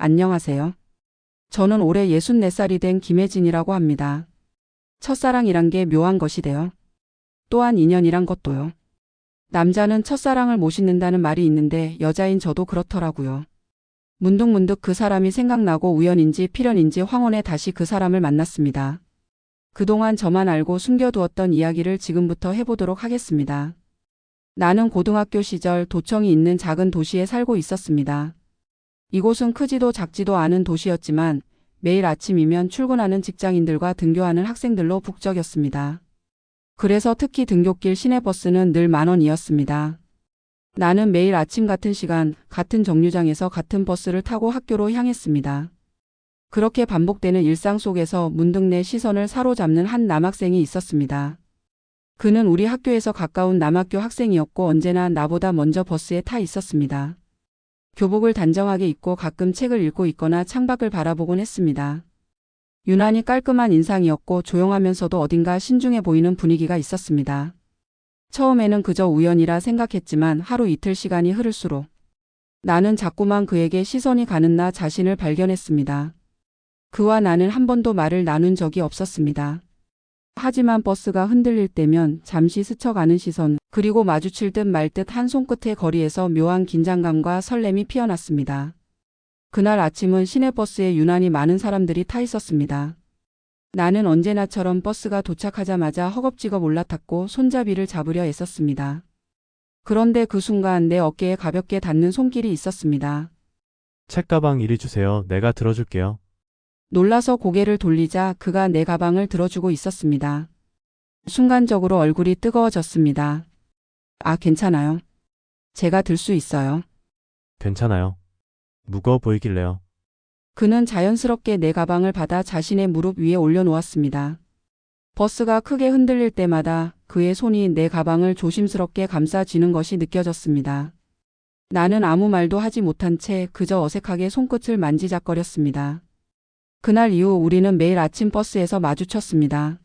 안녕하세요. 저는 올해 64살이 된 김혜진이라고 합니다. 첫사랑이란 게 묘한 것이대요. 또한 인연이란 것도요. 남자는 첫사랑을 못 잊는다는 말이 있는데 여자인 저도 그렇더라고요. 문득문득 그 사람이 생각나고 우연인지 필연인지 황혼에 다시 그 사람을 만났습니다. 그동안 저만 알고 숨겨두었던 이야기를 지금부터 해보도록 하겠습니다. 나는 고등학교 시절 도청이 있는 작은 도시에 살고 있었습니다. 이곳은 크지도 작지도 않은 도시였지만 매일 아침이면 출근하는 직장인들과 등교하는 학생들로 북적였습니다. 그래서 특히 등굣길 시내버스는 늘 10,000원이었습니다. 나는 매일 아침 같은 시간, 같은 정류장에서 같은 버스를 타고 학교로 향했습니다. 그렇게 반복되는 일상 속에서 문득 내 시선을 사로잡는 한 남학생이 있었습니다. 그는 우리 학교에서 가까운 남학교 학생이었고 언제나 나보다 먼저 버스에 타 있었습니다. 교복을 단정하게 입고 가끔 책을 읽고 있거나 창밖을 바라보곤 했습니다. 유난히 깔끔한 인상이었고 조용하면서도 어딘가 신중해 보이는 분위기가 있었습니다. 처음에는 그저 우연이라 생각했지만 하루 이틀 시간이 흐를수록 나는 자꾸만 그에게 시선이 가는 나 자신을 발견했습니다. 그와 나는 한 번도 말을 나눈 적이 없었습니다. 하지만 버스가 흔들릴 때면 잠시 스쳐가는 시선, 그리고 마주칠 듯 말 듯 한 손끝의 거리에서 묘한 긴장감과 설렘이 피어났습니다. 그날 아침은 시내버스에 유난히 많은 사람들이 타 있었습니다. 나는 언제나처럼 버스가 도착하자마자 허겁지겁 올라탔고 손잡이를 잡으려 애썼습니다. 그런데 그 순간 내 어깨에 가볍게 닿는 손길이 있었습니다. 책가방 이리 주세요. 내가 들어줄게요. 놀라서 고개를 돌리자 그가 내 가방을 들어주고 있었습니다. 순간적으로 얼굴이 뜨거워졌습니다. 아, 괜찮아요. 제가 들 수 있어요. 괜찮아요. 무거워 보이길래요. 그는 자연스럽게 내 가방을 받아 자신의 무릎 위에 올려놓았습니다. 버스가 크게 흔들릴 때마다 그의 손이 내 가방을 조심스럽게 감싸쥐는 것이 느껴졌습니다. 나는 아무 말도 하지 못한 채 그저 어색하게 손끝을 만지작거렸습니다. 그날 이후 우리는 매일 아침 버스에서 마주쳤습니다.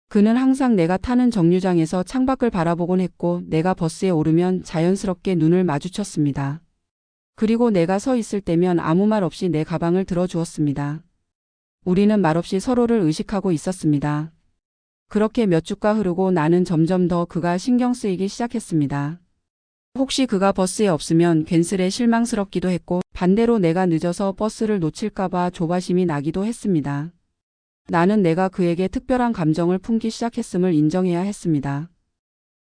그는 항상 내가 타는 정류장에서 창밖을 바라보곤 했고 내가 버스에 오르면 자연스럽게 눈을 마주쳤습니다. 그리고 내가 서 있을 때면 아무 말 없이 내 가방을 들어주었습니다. 우리는 말없이 서로를 의식하고 있었습니다. 그렇게 몇 주가 흐르고 나는 점점 더 그가 신경 쓰이기 시작했습니다. 혹시 그가 버스에 없으면 괜스레 실망스럽기도 했고 반대로 내가 늦어서 버스를 놓칠까봐 조바심이 나기도 했습니다. 나는 내가 그에게 특별한 감정을 품기 시작했음을 인정해야 했습니다.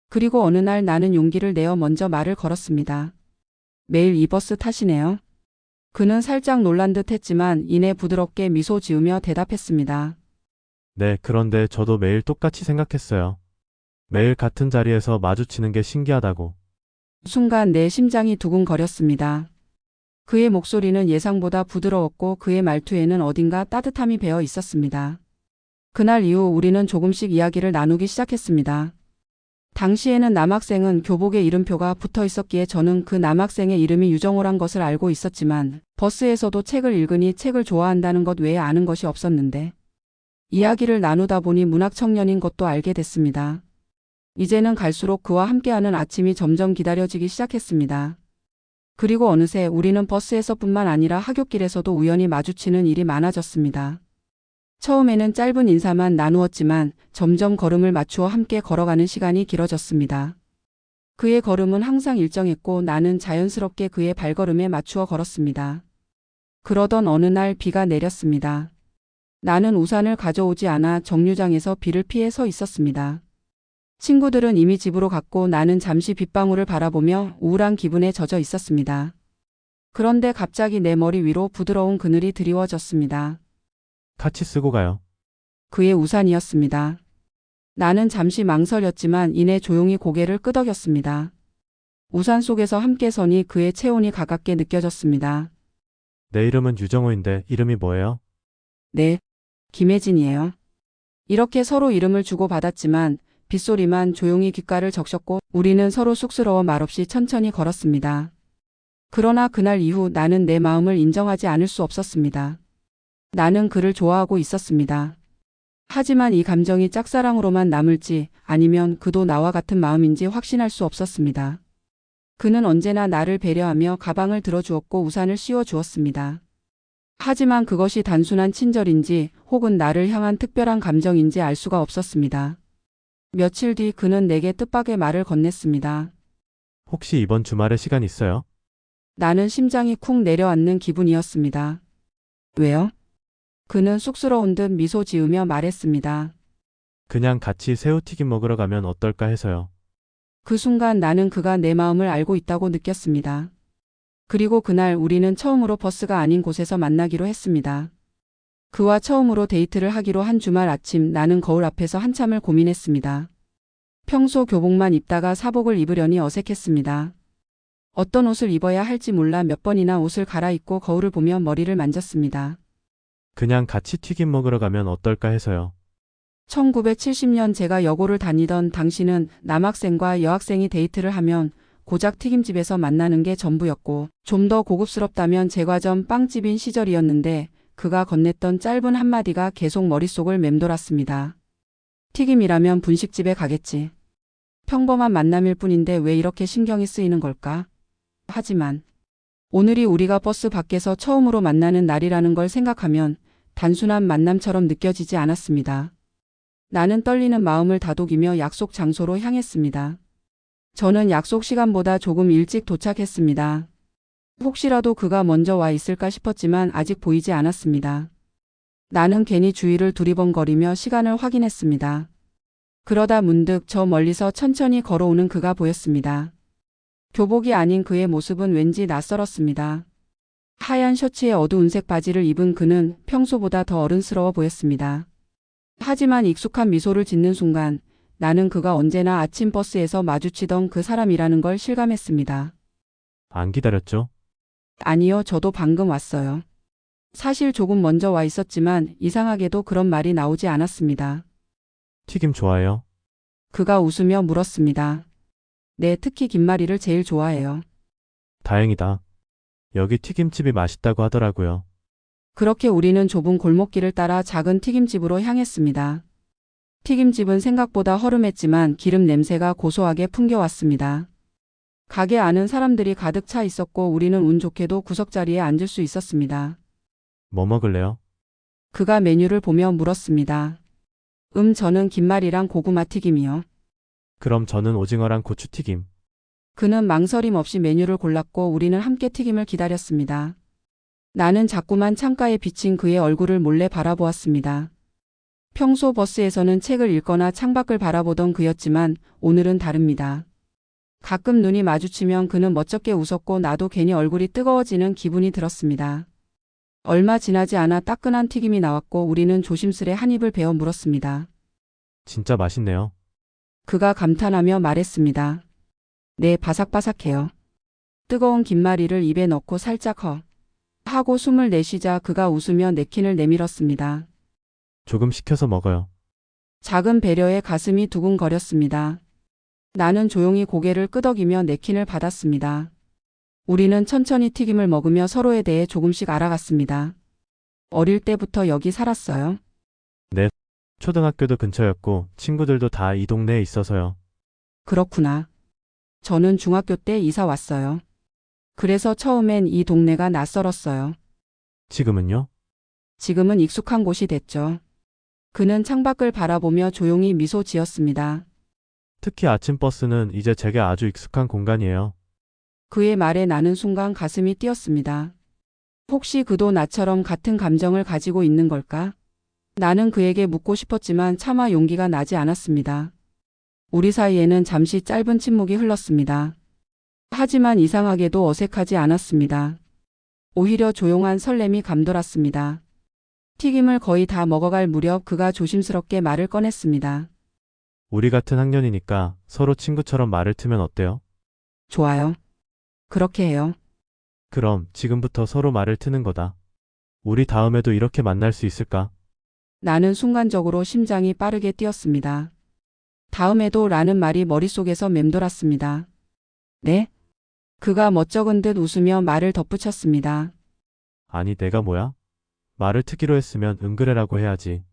그리고 어느 날 나는 용기를 내어 먼저 말을 걸었습니다. 매일 이 버스 타시네요. 그는 살짝 놀란 듯 했지만 이내 부드럽게 미소 지으며 대답했습니다. 네, 그런데 저도 매일 똑같이 생각했어요. 매일 같은 자리에서 마주치는 게 신기하다고. 순간 내 심장이 두근거렸습니다. 그의 목소리는 예상보다 부드러웠고 그의 말투에는 어딘가 따뜻함이 배어 있었습니다. 그날 이후 우리는 조금씩 이야기를 나누기 시작했습니다. 당시에는 남학생은 교복에 이름표가 붙어 있었기에 저는 그 남학생의 이름이 유정호란 것을 알고 있었지만 버스에서도 책을 읽으니 책을 좋아한다는 것 외에 아는 것이 없었는데 이야기를 나누다 보니 문학 청년인 것도 알게 됐습니다. 이제는 갈수록 그와 함께하는 아침이 점점 기다려지기 시작했습니다. 그리고 어느새 우리는 버스에서뿐만 아니라 하굣길에서도 우연히 마주치는 일이 많아졌습니다. 처음에는 짧은 인사만 나누었지만 점점 걸음을 맞추어 함께 걸어가는 시간이 길어졌습니다. 그의 걸음은 항상 일정했고 나는 자연스럽게 그의 발걸음에 맞추어 걸었습니다. 그러던 어느 날 비가 내렸습니다. 나는 우산을 가져오지 않아 정류장에서 비를 피해 서 있었습니다. 친구들은 이미 집으로 갔고 나는 잠시 빗방울을 바라보며 우울한 기분에 젖어 있었습니다. 그런데 갑자기 내 머리 위로 부드러운 그늘이 드리워졌습니다. 같이 쓰고 가요. 그의 우산이었습니다. 나는 잠시 망설였지만 이내 조용히 고개를 끄덕였습니다. 우산 속에서 함께 서니 그의 체온이 가깝게 느껴졌습니다. 내 이름은 유정호인데 이름이 뭐예요? 네, 김혜진이에요. 이렇게 서로 이름을 주고받았지만 빗소리만 조용히 귓가를 적셨고 우리는 서로 쑥스러워 말없이 천천히 걸었습니다. 그러나 그날 이후 나는 내 마음을 인정하지 않을 수 없었습니다. 나는 그를 좋아하고 있었습니다. 하지만 이 감정이 짝사랑으로만 남을지 아니면 그도 나와 같은 마음인지 확신할 수 없었습니다. 그는 언제나 나를 배려하며 가방을 들어주었고 우산을 씌워주었습니다. 하지만 그것이 단순한 친절인지 혹은 나를 향한 특별한 감정인지 알 수가 없었습니다. 며칠 뒤 그는 내게 뜻밖의 말을 건넸습니다. 혹시 이번 주말에 시간 있어요? 나는 심장이 쿵 내려앉는 기분이었습니다. 왜요? 그는 쑥스러운 듯 미소 지으며 말했습니다. 그냥 같이 새우튀김 먹으러 가면 어떨까 해서요. 그 순간 나는 그가 내 마음을 알고 있다고 느꼈습니다. 그리고 그날 우리는 처음으로 버스가 아닌 곳에서 만나기로 했습니다. 그와 처음으로 데이트를 하기로 한 주말 아침 나는 거울 앞에서 한참을 고민했습니다. 평소 교복만 입다가 사복을 입으려니 어색했습니다. 어떤 옷을 입어야 할지 몰라 몇 번이나 옷을 갈아입고 거울을 보며 머리를 만졌습니다. 그냥 같이 튀김 먹으러 가면 어떨까 해서요. 1970년 제가 여고를 다니던 당시는 남학생과 여학생이 데이트를 하면 고작 튀김집에서 만나는 게 전부였고 좀 더 고급스럽다면 제과점 빵집인 시절이었는데 그가 건넸던 짧은 한마디가 계속 머릿속을 맴돌았습니다. 튀김이라면 분식집에 가겠지. 평범한 만남일 뿐인데 왜 이렇게 신경이 쓰이는 걸까? 하지만 오늘이 우리가 버스 밖에서 처음으로 만나는 날이라는 걸 생각하면 단순한 만남처럼 느껴지지 않았습니다. 나는 떨리는 마음을 다독이며 약속 장소로 향했습니다. 저는 약속 시간보다 조금 일찍 도착했습니다. 혹시라도 그가 먼저 와 있을까 싶었지만 아직 보이지 않았습니다. 나는 괜히 주위를 두리번거리며 시간을 확인했습니다. 그러다 문득 저 멀리서 천천히 걸어오는 그가 보였습니다. 교복이 아닌 그의 모습은 왠지 낯설었습니다. 하얀 셔츠에 어두운색 바지를 입은 그는 평소보다 더 어른스러워 보였습니다. 하지만 익숙한 미소를 짓는 순간 나는 그가 언제나 아침 버스에서 마주치던 그 사람이라는 걸 실감했습니다. 안 기다렸죠? 아니요, 저도 방금 왔어요. 사실 조금 먼저 와 있었지만 이상하게도 그런 말이 나오지 않았습니다. 튀김 좋아해요? 그가 웃으며 물었습니다. 네, 특히 김말이를 제일 좋아해요. 다행이다. 여기 튀김집이 맛있다고 하더라고요. 그렇게 우리는 좁은 골목길을 따라 작은 튀김집으로 향했습니다. 튀김집은 생각보다 허름했지만 기름 냄새가 고소하게 풍겨왔습니다. 가게 안은 사람들이 가득 차 있었고 우리는 운 좋게도 구석자리에 앉을 수 있었습니다. 뭐 먹을래요? 그가 메뉴를 보며 물었습니다. 저는 김말이랑 고구마 튀김이요. 그럼 저는 오징어랑 고추튀김. 그는 망설임 없이 메뉴를 골랐고 우리는 함께 튀김을 기다렸습니다. 나는 자꾸만 창가에 비친 그의 얼굴을 몰래 바라보았습니다. 평소 버스에서는 책을 읽거나 창밖을 바라보던 그였지만 오늘은 다릅니다. 가끔 눈이 마주치면 그는 멋쩍게 웃었고 나도 괜히 얼굴이 뜨거워지는 기분이 들었습니다. 얼마 지나지 않아 따끈한 튀김이 나왔고 우리는 조심스레 한 입을 베어 물었습니다. 진짜 맛있네요. 그가 감탄하며 말했습니다. 네, 바삭바삭해요. 뜨거운 김말이를 입에 넣고 살짝 하고 숨을 내쉬자 그가 웃으며 냅킨을 내밀었습니다. 조금 식혀서 먹어요. 작은 배려에 가슴이 두근거렸습니다. 나는 조용히 고개를 끄덕이며 냅킨을 받았습니다. 우리는 천천히 튀김을 먹으며 서로에 대해 조금씩 알아갔습니다. 어릴 때부터 여기 살았어요? 초등학교도 근처였고 친구들도 다 이 동네에 있어서요. 그렇구나. 저는 중학교 때 이사 왔어요. 그래서 처음엔 이 동네가 낯설었어요. 지금은요? 지금은 익숙한 곳이 됐죠. 그는 창밖을 바라보며 조용히 미소 지었습니다. 특히 아침 버스는 이제 제게 아주 익숙한 공간이에요. 그의 말에 나는 순간 가슴이 뛰었습니다. 혹시 그도 나처럼 같은 감정을 가지고 있는 걸까? 나는 그에게 묻고 싶었지만 차마 용기가 나지 않았습니다. 우리 사이에는 잠시 짧은 침묵이 흘렀습니다. 하지만 이상하게도 어색하지 않았습니다. 오히려 조용한 설렘이 감돌았습니다. 튀김을 거의 다 먹어갈 무렵 그가 조심스럽게 말을 꺼냈습니다. 우리 같은 학년이니까 서로 친구처럼 말을 트면 어때요? 좋아요. 그렇게 해요. 그럼 지금부터 서로 말을 트는 거다. 우리 다음에도 이렇게 만날 수 있을까? 나는 순간적으로 심장이 빠르게 뛰었습니다. 다음에도 라는 말이 머릿속에서 맴돌았습니다. 네? 그가 멋쩍은 듯 웃으며 말을 덧붙였습니다. 아니 내가 뭐야? 말을 트기로 했으면 그래라고 해야지.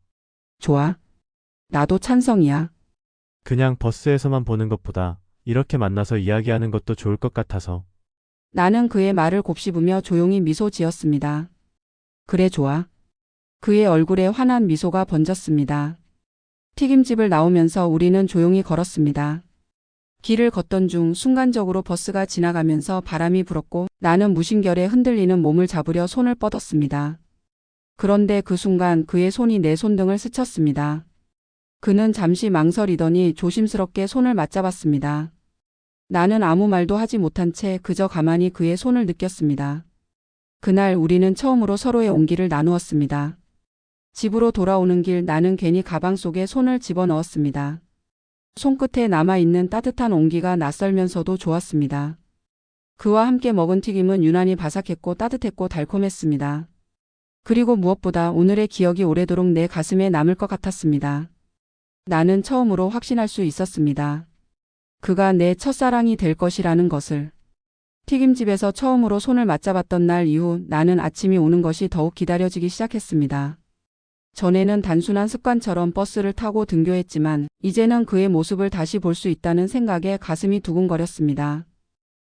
좋아. 나도 찬성이야. 그냥 버스에서만 보는 것보다 이렇게 만나서 이야기하는 것도 좋을 것 같아서. 나는 그의 말을 곱씹으며 조용히 미소 지었습니다. 그래 좋아. 그의 얼굴에 환한 미소가 번졌습니다. 튀김집을 나오면서 우리는 조용히 걸었습니다. 길을 걷던 중 순간적으로 버스가 지나가면서 바람이 불었고 나는 무심결에 흔들리는 몸을 잡으려 손을 뻗었습니다. 그런데 그 순간 그의 손이 내 손등을 스쳤습니다. 그는 잠시 망설이더니 조심스럽게 손을 맞잡았습니다. 나는 아무 말도 하지 못한 채 그저 가만히 그의 손을 느꼈습니다. 그날 우리는 처음으로 서로의 온기를 나누었습니다. 집으로 돌아오는 길 나는 괜히 가방 속에 손을 집어넣었습니다. 손끝에 남아있는 따뜻한 온기가 낯설면서도 좋았습니다. 그와 함께 먹은 튀김은 유난히 바삭했고 따뜻했고 달콤했습니다. 그리고 무엇보다 오늘의 기억이 오래도록 내 가슴에 남을 것 같았습니다. 나는 처음으로 확신할 수 있었습니다. 그가 내 첫사랑이 될 것이라는 것을. 튀김집에서 처음으로 손을 맞잡았던 날 이후 나는 아침이 오는 것이 더욱 기다려지기 시작했습니다. 전에는 단순한 습관처럼 버스를 타고 등교했지만 이제는 그의 모습을 다시 볼 수 있다는 생각에 가슴이 두근거렸습니다.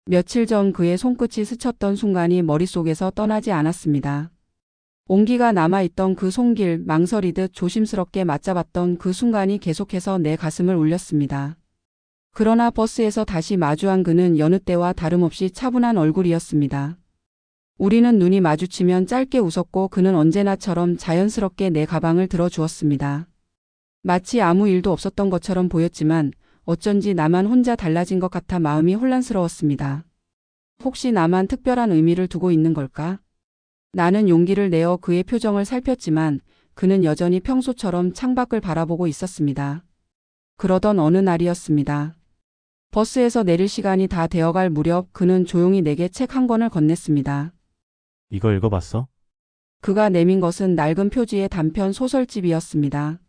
며칠 전 그의 손끝이 스쳤던 순간이 머릿속에서 떠나지 않았습니다. 온기가 남아있던 그 손길, 망설이듯 조심스럽게 맞잡았던 그 순간이 계속해서 내 가슴을 울렸습니다. 그러나 버스에서 다시 마주한 그는 여느 때와 다름없이 차분한 얼굴이었습니다. 우리는 눈이 마주치면 짧게 웃었고 그는 언제나처럼 자연스럽게 내 가방을 들어주었습니다. 마치 아무 일도 없었던 것처럼 보였지만 어쩐지 나만 혼자 달라진 것 같아 마음이 혼란스러웠습니다. 혹시 나만 특별한 의미를 두고 있는 걸까? 나는 용기를 내어 그의 표정을 살폈지만 그는 여전히 평소처럼 창밖을 바라보고 있었습니다. 그러던 어느 날이었습니다. 버스에서 내릴 시간이 다 되어갈 무렵 그는 조용히 내게 책 한 권을 건넸습니다. 이거 읽어봤어? 그가 내민 것은 낡은 표지의 단편 소설집이었습니다.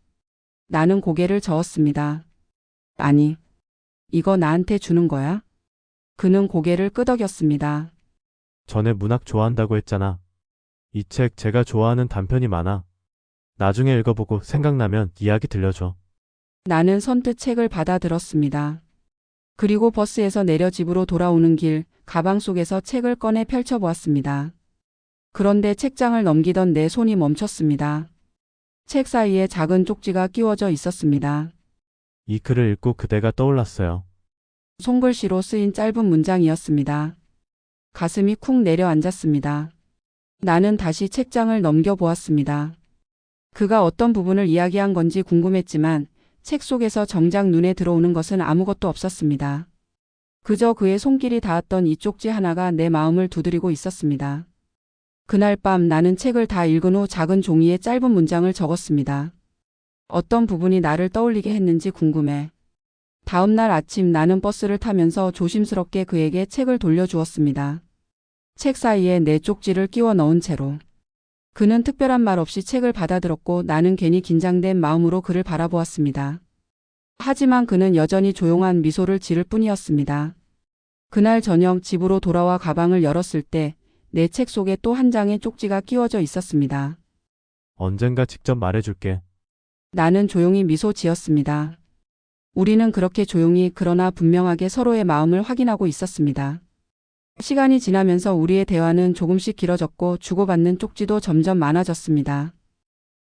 나는 고개를 저었습니다. 아니, 이거 나한테 주는 거야? 그는 고개를 끄덕였습니다. 전에 문학 좋아한다고 했잖아. 이 책 제가 좋아하는 단편이 많아. 나중에 읽어보고 생각나면 이야기 들려줘. 나는 선뜻 책을 받아들었습니다. 그리고 버스에서 내려 집으로 돌아오는 길, 가방 속에서 책을 꺼내 펼쳐보았습니다. 그런데 책장을 넘기던 내 손이 멈췄습니다. 책 사이에 작은 쪽지가 끼워져 있었습니다. 이 글을 읽고 그대가 떠올랐어요. 손글씨로 쓰인 짧은 문장이었습니다. 가슴이 쿵 내려앉았습니다. 나는 다시 책장을 넘겨보았습니다. 그가 어떤 부분을 이야기한 건지 궁금했지만 책 속에서 정작 눈에 들어오는 것은 아무것도 없었습니다. 그저 그의 손길이 닿았던 이 쪽지 하나가 내 마음을 두드리고 있었습니다. 그날 밤 나는 책을 다 읽은 후 작은 종이에 짧은 문장을 적었습니다. 어떤 부분이 나를 떠올리게 했는지 궁금해. 다음 날 아침 나는 버스를 타면서 조심스럽게 그에게 책을 돌려주었습니다. 책 사이에 내 쪽지를 끼워 넣은 채로. 그는 특별한 말 없이 책을 받아들었고 나는 괜히 긴장된 마음으로 그를 바라보았습니다. 하지만 그는 여전히 조용한 미소를 지을 뿐이었습니다. 그날 저녁 집으로 돌아와 가방을 열었을 때 내 책 속에 또 한 장의 쪽지가 끼워져 있었습니다. 언젠가 직접 말해줄게. 나는 조용히 미소 지었습니다. 우리는 그렇게 조용히 그러나 분명하게 서로의 마음을 확인하고 있었습니다. 시간이 지나면서 우리의 대화는 조금씩 길어졌고 주고받는 쪽지도 점점 많아졌습니다.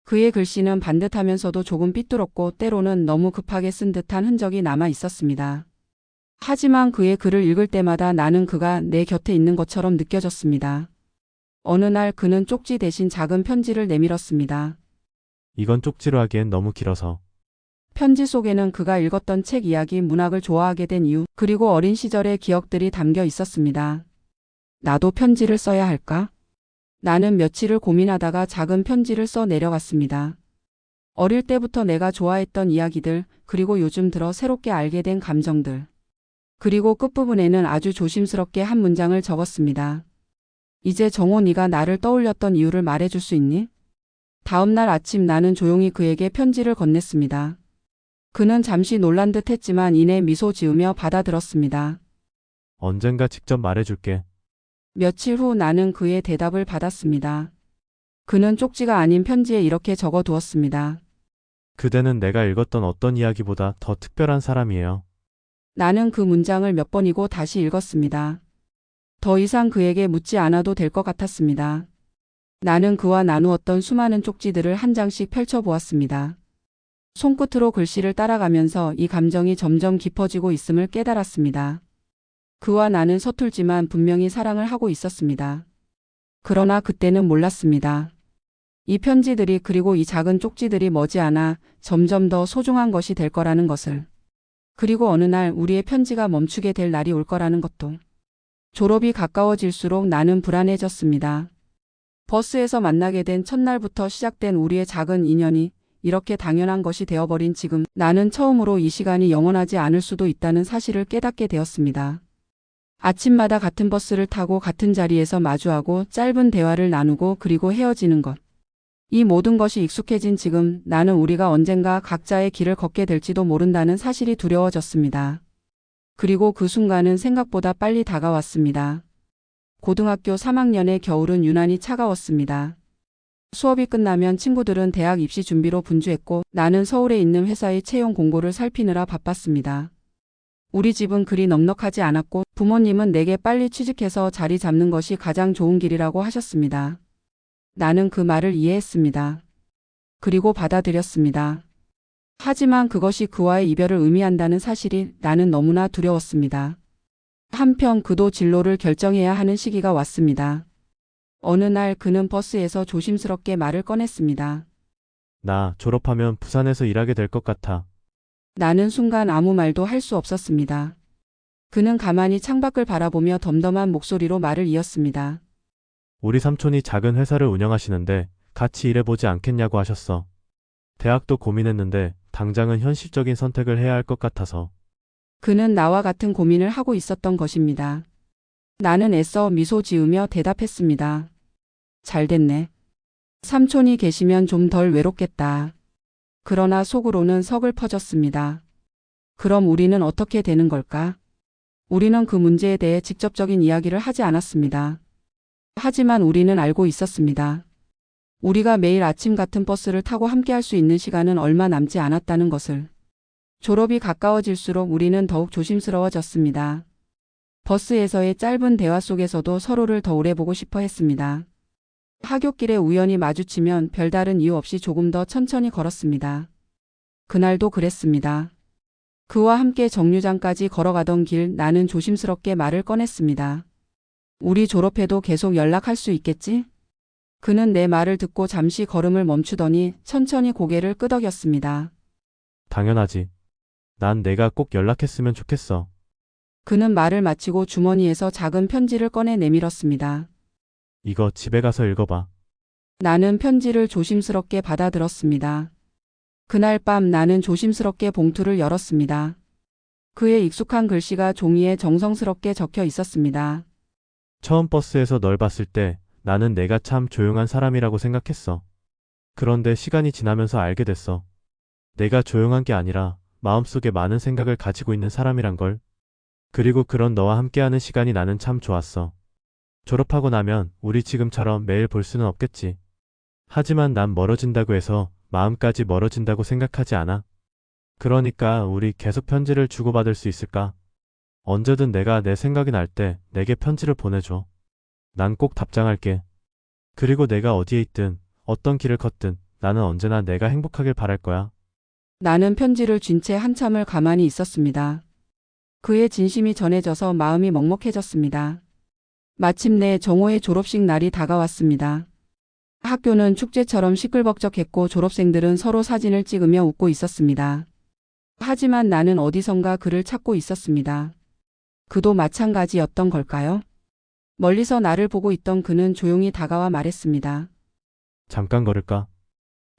그의 글씨는 반듯하면서도 조금 삐뚤었고 때로는 너무 급하게 쓴 듯한 흔적이 남아 있었습니다. 하지만 그의 글을 읽을 때마다 나는 그가 내 곁에 있는 것처럼 느껴졌습니다. 어느 날 그는 쪽지 대신 작은 편지를 내밀었습니다. 이건 쪽지로 하기엔 너무 길어서. 편지 속에는 그가 읽었던 책 이야기, 문학을 좋아하게 된 이유, 그리고 어린 시절의 기억들이 담겨 있었습니다. 나도 편지를 써야 할까? 나는 며칠을 고민하다가 작은 편지를 써 내려갔습니다. 어릴 때부터 내가 좋아했던 이야기들, 그리고 요즘 들어 새롭게 알게 된 감정들. 그리고 끝부분에는 아주 조심스럽게 한 문장을 적었습니다. 이제 정호 네가 나를 떠올렸던 이유를 말해줄 수 있니? 다음 날 아침 나는 조용히 그에게 편지를 건넸습니다. 그는 잠시 놀란 듯 했지만 이내 미소 지으며 받아들었습니다. 언젠가 직접 말해줄게. 며칠 후 나는 그의 대답을 받았습니다. 그는 쪽지가 아닌 편지에 이렇게 적어두었습니다. 그대는 내가 읽었던 어떤 이야기보다 더 특별한 사람이에요. 나는 그 문장을 몇 번이고 다시 읽었습니다. 더 이상 그에게 묻지 않아도 될 것 같았습니다. 나는 그와 나누었던 수많은 쪽지들을 한 장씩 펼쳐보았습니다. 손끝으로 글씨를 따라가면서 이 감정이 점점 깊어지고 있음을 깨달았습니다. 그와 나는 서툴지만 분명히 사랑을 하고 있었습니다. 그러나 그때는 몰랐습니다. 이 편지들이 그리고 이 작은 쪽지들이 머지않아 점점 더 소중한 것이 될 거라는 것을. 그리고 어느 날 우리의 편지가 멈추게 될 날이 올 거라는 것도. 졸업이 가까워질수록 나는 불안해졌습니다. 버스에서 만나게 된 첫날부터 시작된 우리의 작은 인연이 이렇게 당연한 것이 되어버린 지금 나는 처음으로 이 시간이 영원하지 않을 수도 있다는 사실을 깨닫게 되었습니다. 아침마다 같은 버스를 타고 같은 자리에서 마주하고 짧은 대화를 나누고 그리고 헤어지는 것. 이 모든 것이 익숙해진 지금 나는 우리가 언젠가 각자의 길을 걷게 될지도 모른다는 사실이 두려워졌습니다. 그리고 그 순간은 생각보다 빨리 다가왔습니다. 고등학교 3학년의 겨울은 유난히 차가웠습니다. 수업이 끝나면 친구들은 대학 입시 준비로 분주했고 나는 서울에 있는 회사의 채용 공고를 살피느라 바빴습니다. 우리 집은 그리 넉넉하지 않았고 부모님은 내게 빨리 취직해서 자리 잡는 것이 가장 좋은 길이라고 하셨습니다. 나는 그 말을 이해했습니다. 그리고 받아들였습니다. 하지만 그것이 그와의 이별을 의미한다는 사실이 나는 너무나 두려웠습니다. 한편 그도 진로를 결정해야 하는 시기가 왔습니다. 어느 날 그는 버스에서 조심스럽게 말을 꺼냈습니다. 나 졸업하면 부산에서 일하게 될 것 같아. 나는 순간 아무 말도 할 수 없었습니다. 그는 가만히 창밖을 바라보며 덤덤한 목소리로 말을 이었습니다. 우리 삼촌이 작은 회사를 운영하시는데 같이 일해보지 않겠냐고 하셨어. 대학도 고민했는데 당장은 현실적인 선택을 해야 할 것 같아서. 그는 나와 같은 고민을 하고 있었던 것입니다. 나는 애써 미소 지으며 대답했습니다. 잘 됐네. 삼촌이 계시면 좀 덜 외롭겠다. 그러나 속으로는 서글퍼졌습니다. 그럼 우리는 어떻게 되는 걸까? 우리는 그 문제에 대해 직접적인 이야기를 하지 않았습니다. 하지만 우리는 알고 있었습니다. 우리가 매일 아침 같은 버스를 타고 함께 할 수 있는 시간은 얼마 남지 않았다는 것을. 졸업이 가까워질수록 우리는 더욱 조심스러워졌습니다. 버스에서의 짧은 대화 속에서도 서로를 더 오래 보고 싶어 했습니다. 하굣길에 우연히 마주치면 별다른 이유 없이 조금 더 천천히 걸었습니다. 그날도 그랬습니다. 그와 함께 정류장까지 걸어가던 길 나는 조심스럽게 말을 꺼냈습니다. 우리 졸업해도 계속 연락할 수 있겠지? 그는 내 말을 듣고 잠시 걸음을 멈추더니 천천히 고개를 끄덕였습니다. 당연하지. 난 내가 꼭 연락했으면 좋겠어. 그는 말을 마치고 주머니에서 작은 편지를 꺼내 내밀었습니다. 이거 집에 가서 읽어봐. 나는 편지를 조심스럽게 받아들었습니다. 그날 밤 나는 조심스럽게 봉투를 열었습니다. 그의 익숙한 글씨가 종이에 정성스럽게 적혀 있었습니다. 처음 버스에서 널 봤을 때 나는 내가 참 조용한 사람이라고 생각했어. 그런데 시간이 지나면서 알게 됐어. 내가 조용한 게 아니라 마음속에 많은 생각을 가지고 있는 사람이란 걸. 그리고 그런 너와 함께하는 시간이 나는 참 좋았어. 졸업하고 나면 우리 지금처럼 매일 볼 수는 없겠지. 하지만 난 멀어진다고 해서 마음까지 멀어진다고 생각하지 않아. 그러니까 우리 계속 편지를 주고받을 수 있을까? 언제든 내가 내 생각이 날 때 내게 편지를 보내줘. 난 꼭 답장할게. 그리고 내가 어디에 있든 어떤 길을 걷든 나는 언제나 내가 행복하길 바랄 거야. 나는 편지를 쥔 채 한참을 가만히 있었습니다. 그의 진심이 전해져서 마음이 먹먹해졌습니다. 마침내 정호의 졸업식 날이 다가왔습니다. 학교는 축제처럼 시끌벅적했고 졸업생들은 서로 사진을 찍으며 웃고 있었습니다. 하지만 나는 어디선가 그를 찾고 있었습니다. 그도 마찬가지였던 걸까요? 멀리서 나를 보고 있던 그는 조용히 다가와 말했습니다. 잠깐 걸을까?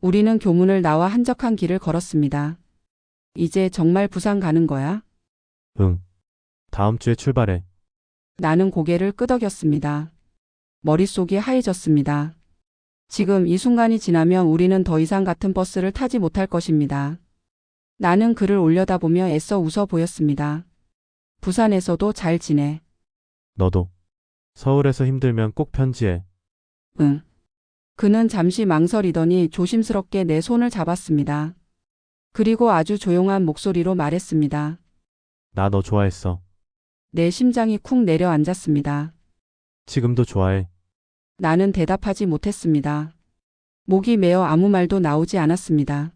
우리는 교문을 나와 한적한 길을 걸었습니다. 이제 정말 부산 가는 거야? 응. 다음 주에 출발해. 나는 고개를 끄덕였습니다. 머릿속이 하얘졌습니다. 지금 이 순간이 지나면 우리는 더 이상 같은 버스를 타지 못할 것입니다. 나는 그를 올려다보며 애써 웃어 보였습니다. 부산에서도 잘 지내. 너도. 서울에서 힘들면 꼭 편지해. 응. 그는 잠시 망설이더니 조심스럽게 내 손을 잡았습니다. 그리고 아주 조용한 목소리로 말했습니다. 나 너 좋아했어. 내 심장이 쿵 내려앉았습니다. 지금도 좋아해. 나는 대답하지 못했습니다. 목이 메어 아무 말도 나오지 않았습니다.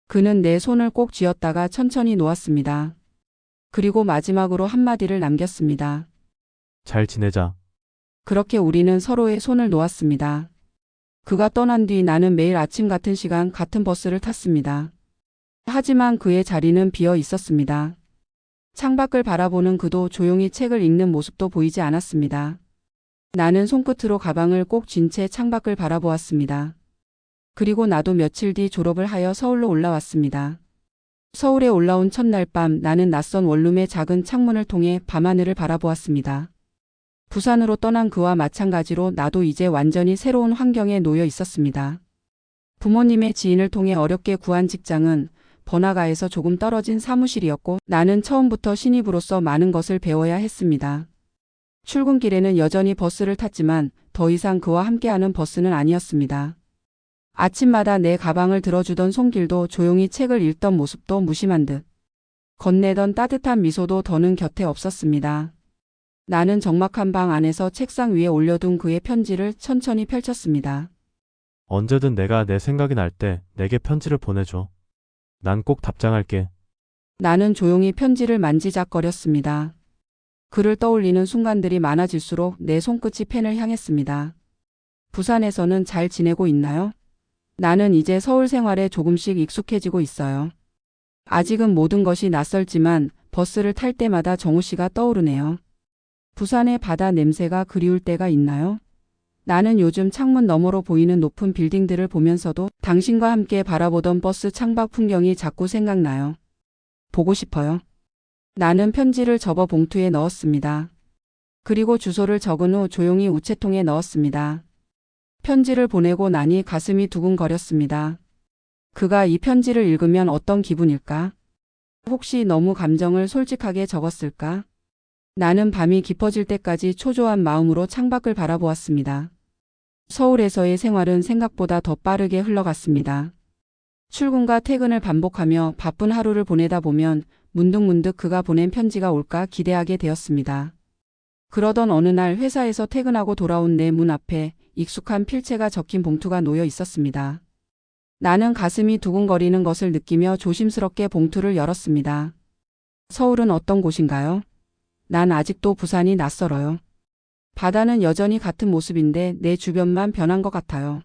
그는 내 손을 꼭 쥐었다가 천천히 놓았습니다. 그리고 마지막으로 한마디를 남겼습니다. 잘 지내자. 그렇게 우리는 서로의 손을 놓았습니다. 그가 떠난 뒤 나는 매일 아침 같은 시간 같은 버스를 탔습니다. 하지만 그의 자리는 비어 있었습니다. 창밖을 바라보는 그도 조용히 책을 읽는 모습도 보이지 않았습니다. 나는 손끝으로 가방을 꼭 쥔 채 창밖을 바라보았습니다. 그리고 나도 며칠 뒤 졸업을 하여 서울로 올라왔습니다. 서울에 올라온 첫날 밤 나는 낯선 원룸의 작은 창문을 통해 밤하늘을 바라보았습니다. 부산으로 떠난 그와 마찬가지로 나도 이제 완전히 새로운 환경에 놓여 있었습니다. 부모님의 지인을 통해 어렵게 구한 직장은 번화가에서 조금 떨어진 사무실이었고 나는 처음부터 신입으로서 많은 것을 배워야 했습니다. 출근길에는 여전히 버스를 탔지만 더 이상 그와 함께하는 버스는 아니었습니다. 아침마다 내 가방을 들어주던 손길도 조용히 책을 읽던 모습도 무심한 듯 건네던 따뜻한 미소도 더는 곁에 없었습니다. 나는 적막한 방 안에서 책상 위에 올려둔 그의 편지를 천천히 펼쳤습니다. 언제든 내가 내 생각이 날 때 내게 편지를 보내줘. 난 꼭 답장할게. 나는 조용히 편지를 만지작거렸습니다. 그를 떠올리는 순간들이 많아질수록 내 손끝이 펜을 향했습니다. 부산에서는 잘 지내고 있나요? 나는 이제 서울 생활에 조금씩 익숙해지고 있어요. 아직은 모든 것이 낯설지만 버스를 탈 때마다 정우 씨가 떠오르네요. 부산의 바다 냄새가 그리울 때가 있나요? 나는 요즘 창문 너머로 보이는 높은 빌딩들을 보면서도 당신과 함께 바라보던 버스 창밖 풍경이 자꾸 생각나요. 보고 싶어요. 나는 편지를 접어 봉투에 넣었습니다. 그리고 주소를 적은 후 조용히 우체통에 넣었습니다. 편지를 보내고 나니 가슴이 두근거렸습니다. 그가 이 편지를 읽으면 어떤 기분일까? 혹시 너무 감정을 솔직하게 적었을까? 나는 밤이 깊어질 때까지 초조한 마음으로 창밖을 바라보았습니다. 서울에서의 생활은 생각보다 더 빠르게 흘러갔습니다. 출근과 퇴근을 반복하며 바쁜 하루를 보내다 보면 문득문득 그가 보낸 편지가 올까 기대하게 되었습니다. 그러던 어느 날 회사에서 퇴근하고 돌아온 내 문 앞에 익숙한 필체가 적힌 봉투가 놓여 있었습니다. 나는 가슴이 두근거리는 것을 느끼며 조심스럽게 봉투를 열었습니다. 서울은 어떤 곳인가요? 난 아직도 부산이 낯설어요. 바다는 여전히 같은 모습인데 내 주변만 변한 것 같아요.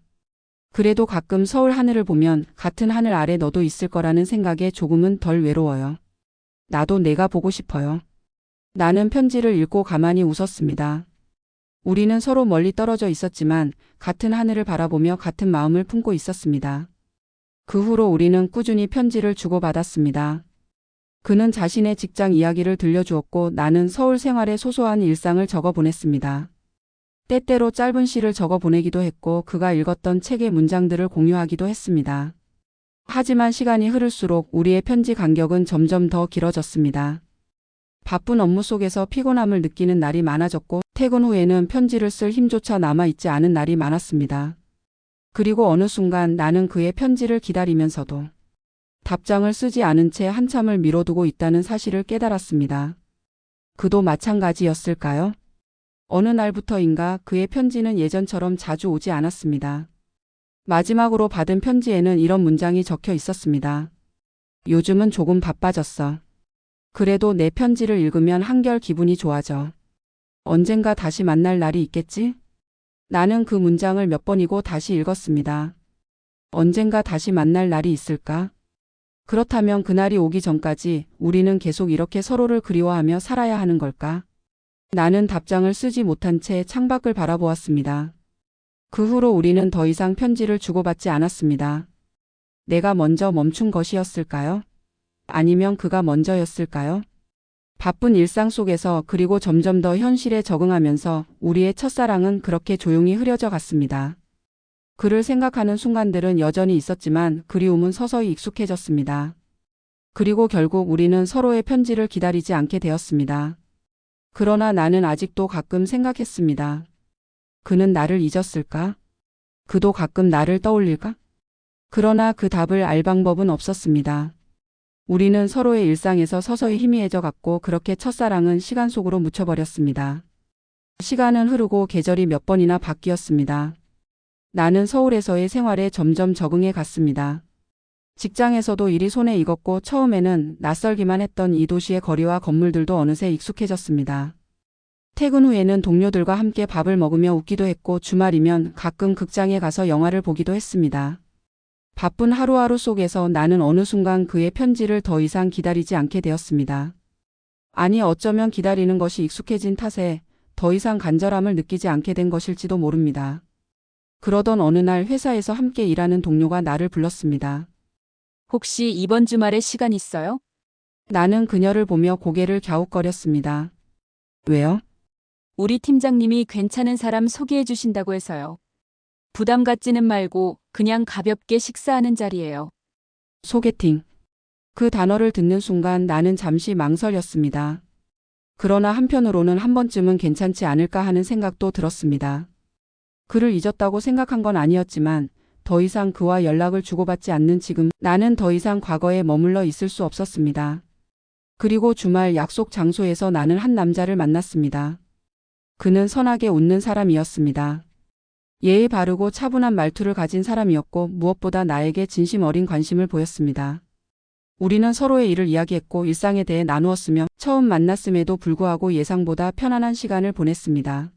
그래도 가끔 서울 하늘을 보면 같은 하늘 아래 너도 있을 거라는 생각에 조금은 덜 외로워요. 나도 내가 보고 싶어요. 나는 편지를 읽고 가만히 웃었습니다. 우리는 서로 멀리 떨어져 있었지만 같은 하늘을 바라보며 같은 마음을 품고 있었습니다. 그 후로 우리는 꾸준히 편지를 주고받았습니다. 그는 자신의 직장 이야기를 들려주었고 나는 서울 생활의 소소한 일상을 적어 보냈습니다. 때때로 짧은 시를 적어 보내기도 했고 그가 읽었던 책의 문장들을 공유하기도 했습니다. 하지만 시간이 흐를수록 우리의 편지 간격은 점점 더 길어졌습니다. 바쁜 업무 속에서 피곤함을 느끼는 날이 많아졌고 퇴근 후에는 편지를 쓸 힘조차 남아있지 않은 날이 많았습니다. 그리고 어느 순간 나는 그의 편지를 기다리면서도 답장을 쓰지 않은 채 한참을 미뤄두고 있다는 사실을 깨달았습니다. 그도 마찬가지였을까요? 어느 날부터인가 그의 편지는 예전처럼 자주 오지 않았습니다. 마지막으로 받은 편지에는 이런 문장이 적혀 있었습니다. 요즘은 조금 바빠졌어. 그래도 내 편지를 읽으면 한결 기분이 좋아져. 언젠가 다시 만날 날이 있겠지? 나는 그 문장을 몇 번이고 다시 읽었습니다. 언젠가 다시 만날 날이 있을까? 그렇다면 그날이 오기 전까지 우리는 계속 이렇게 서로를 그리워하며 살아야 하는 걸까? 나는 답장을 쓰지 못한 채 창밖을 바라보았습니다. 그 후로 우리는 더 이상 편지를 주고받지 않았습니다. 내가 먼저 멈춘 것이었을까요? 아니면 그가 먼저였을까요? 바쁜 일상 속에서 그리고 점점 더 현실에 적응하면서 우리의 첫사랑은 그렇게 조용히 흐려져 갔습니다. 그를 생각하는 순간들은 여전히 있었지만 그리움은 서서히 익숙해졌습니다. 그리고 결국 우리는 서로의 편지를 기다리지 않게 되었습니다. 그러나 나는 아직도 가끔 생각했습니다. 그는 나를 잊었을까? 그도 가끔 나를 떠올릴까? 그러나 그 답을 알 방법은 없었습니다. 우리는 서로의 일상에서 서서히 희미해져 갔고 그렇게 첫사랑은 시간 속으로 묻혀버렸습니다. 시간은 흐르고 계절이 몇 번이나 바뀌었습니다. 나는 서울에서의 생활에 점점 적응해 갔습니다. 직장에서도 일이 손에 익었고 처음에는 낯설기만 했던 이 도시의 거리와 건물들도 어느새 익숙해졌습니다. 퇴근 후에는 동료들과 함께 밥을 먹으며 웃기도 했고 주말이면 가끔 극장에 가서 영화를 보기도 했습니다. 바쁜 하루하루 속에서 나는 어느 순간 그의 편지를 더 이상 기다리지 않게 되었습니다. 아니 어쩌면 기다리는 것이 익숙해진 탓에 더 이상 간절함을 느끼지 않게 된 것일지도 모릅니다. 그러던 어느 날 회사에서 함께 일하는 동료가 나를 불렀습니다. 혹시 이번 주말에 시간 있어요? 나는 그녀를 보며 고개를 갸웃거렸습니다. 왜요? 우리 팀장님이 괜찮은 사람 소개해 주신다고 해서요. 부담 갖지는 말고 그냥 가볍게 식사하는 자리예요. 소개팅. 그 단어를 듣는 순간 나는 잠시 망설였습니다. 그러나 한편으로는 한 번쯤은 괜찮지 않을까 하는 생각도 들었습니다. 그를 잊었다고 생각한 건 아니었지만 더 이상 그와 연락을 주고받지 않는 지금 나는 더 이상 과거에 머물러 있을 수 없었습니다. 그리고 주말 약속 장소에서 나는 한 남자를 만났습니다. 그는 선하게 웃는 사람이었습니다. 예의 바르고 차분한 말투를 가진 사람이었고 무엇보다 나에게 진심 어린 관심을 보였습니다. 우리는 서로의 일을 이야기했고 일상에 대해 나누었으며 처음 만났음에도 불구하고 예상보다 편안한 시간을 보냈습니다.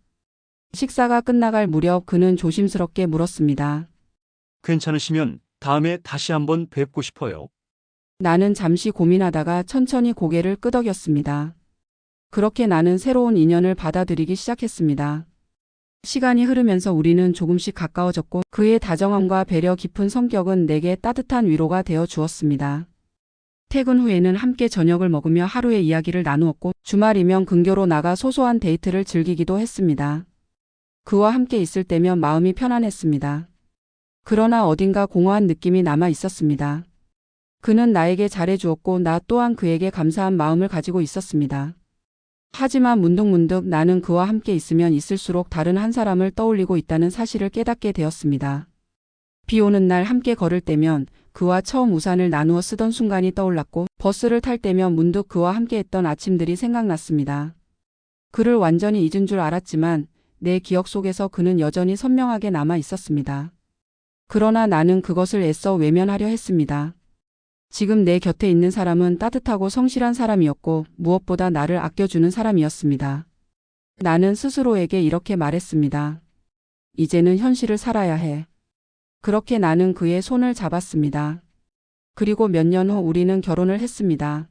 식사가 끝나갈 무렵 그는 조심스럽게 물었습니다. 괜찮으시면 다음에 다시 한번 뵙고 싶어요. 나는 잠시 고민하다가 천천히 고개를 끄덕였습니다. 그렇게 나는 새로운 인연을 받아들이기 시작했습니다. 시간이 흐르면서 우리는 조금씩 가까워졌고 그의 다정함과 배려 깊은 성격은 내게 따뜻한 위로가 되어 주었습니다. 퇴근 후에는 함께 저녁을 먹으며 하루의 이야기를 나누었고 주말이면 근교로 나가 소소한 데이트를 즐기기도 했습니다. 그와 함께 있을 때면 마음이 편안했습니다. 그러나 어딘가 공허한 느낌이 남아 있었습니다. 그는 나에게 잘해주었고 나 또한 그에게 감사한 마음을 가지고 있었습니다. 하지만 문득문득 나는 그와 함께 있으면 있을수록 다른 한 사람을 떠올리고 있다는 사실을 깨닫게 되었습니다. 비 오는 날 함께 걸을 때면 그와 처음 우산을 나누어 쓰던 순간이 떠올랐고 버스를 탈 때면 문득 그와 함께 했던 아침들이 생각났습니다. 그를 완전히 잊은 줄 알았지만 내 기억 속에서 그는 여전히 선명하게 남아 있었습니다. 그러나 나는 그것을 애써 외면하려 했습니다. 지금 내 곁에 있는 사람은 따뜻하고 성실한 사람이었고 무엇보다 나를 아껴주는 사람이었습니다. 나는 스스로에게 이렇게 말했습니다. 이제는 현실을 살아야 해. 그렇게 나는 그의 손을 잡았습니다. 그리고 몇 년 후 우리는 결혼을 했습니다.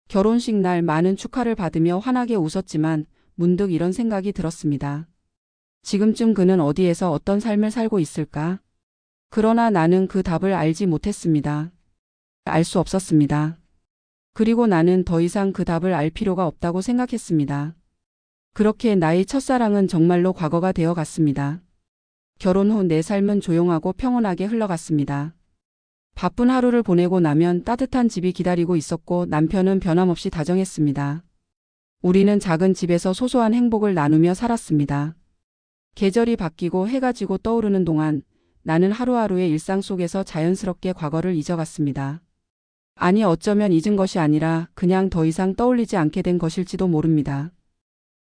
결혼식 날 많은 축하를 받으며 환하게 웃었지만 문득 이런 생각이 들었습니다. 지금쯤 그는 어디에서 어떤 삶을 살고 있을까? 그러나 나는 그 답을 알지 못했습니다. 알 수 없었습니다. 그리고 나는 더 이상 그 답을 알 필요가 없다고 생각했습니다. 그렇게 나의 첫사랑은 정말로 과거가 되어 갔습니다. 결혼 후 내 삶은 조용하고 평온하게 흘러갔습니다. 바쁜 하루를 보내고 나면 따뜻한 집이 기다리고 있었고 남편은 변함없이 다정했습니다. 우리는 작은 집에서 소소한 행복을 나누며 살았습니다. 계절이 바뀌고 해가 지고 떠오르는 동안 나는 하루하루의 일상 속에서 자연스럽게 과거를 잊어갔습니다. 아니 어쩌면 잊은 것이 아니라 그냥 더 이상 떠올리지 않게 된 것일지도 모릅니다.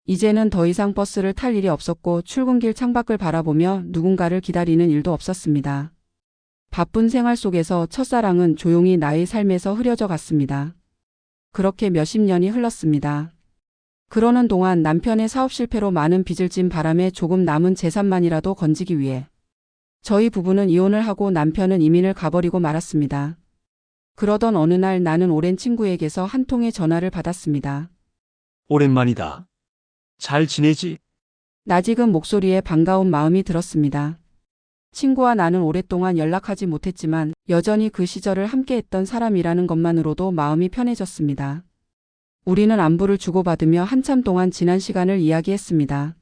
이제는 더 이상 버스를 탈 일이 없었고 출근길 창밖을 바라보며 누군가를 기다리는 일도 없었습니다. 바쁜 생활 속에서 첫사랑은 조용히 나의 삶에서 흐려져 갔습니다. 그렇게 몇십 년이 흘렀습니다. 그러는 동안 남편의 사업 실패로 많은 빚을 진 바람에 조금 남은 재산만이라도 건지기 위해 저희 부부는 이혼을 하고 남편은 이민을 가버리고 말았습니다. 그러던 어느 날 나는 오랜 친구에게서 한 통의 전화를 받았습니다. 오랜만이다. 잘 지내지? 낯익은 목소리에 반가운 마음이 들었습니다. 친구와 나는 오랫동안 연락하지 못했지만 여전히 그 시절을 함께했던 사람이라는 것만으로도 마음이 편해졌습니다. 우리는 안부를 주고받으며 한참 동안 지난 시간을 이야기했습니다.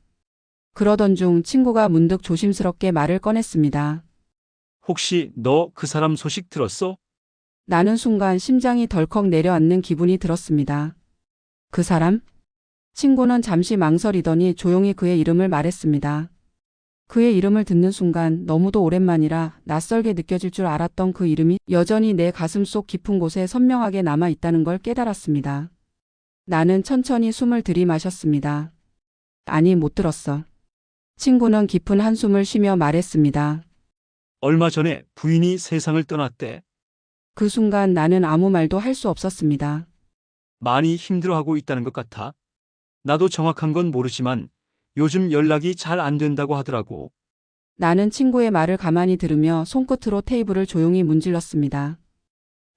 그러던 중 친구가 문득 조심스럽게 말을 꺼냈습니다. 혹시 너 그 사람 소식 들었어? 나는 순간 심장이 덜컥 내려앉는 기분이 들었습니다. 그 사람? 친구는 잠시 망설이더니 조용히 그의 이름을 말했습니다. 그의 이름을 듣는 순간 너무도 오랜만이라 낯설게 느껴질 줄 알았던 그 이름이 여전히 내 가슴 속 깊은 곳에 선명하게 남아 있다는 걸 깨달았습니다. 나는 천천히 숨을 들이마셨습니다. 아니, 못 들었어. 친구는 깊은 한숨을 쉬며 말했습니다. 얼마 전에 부인이 세상을 떠났대. 그 순간 나는 아무 말도 할 수 없었습니다. 많이 힘들어하고 있다는 것 같아. 나도 정확한 건 모르지만 요즘 연락이 잘 안 된다고 하더라고. 나는 친구의 말을 가만히 들으며 손끝으로 테이블을 조용히 문질렀습니다.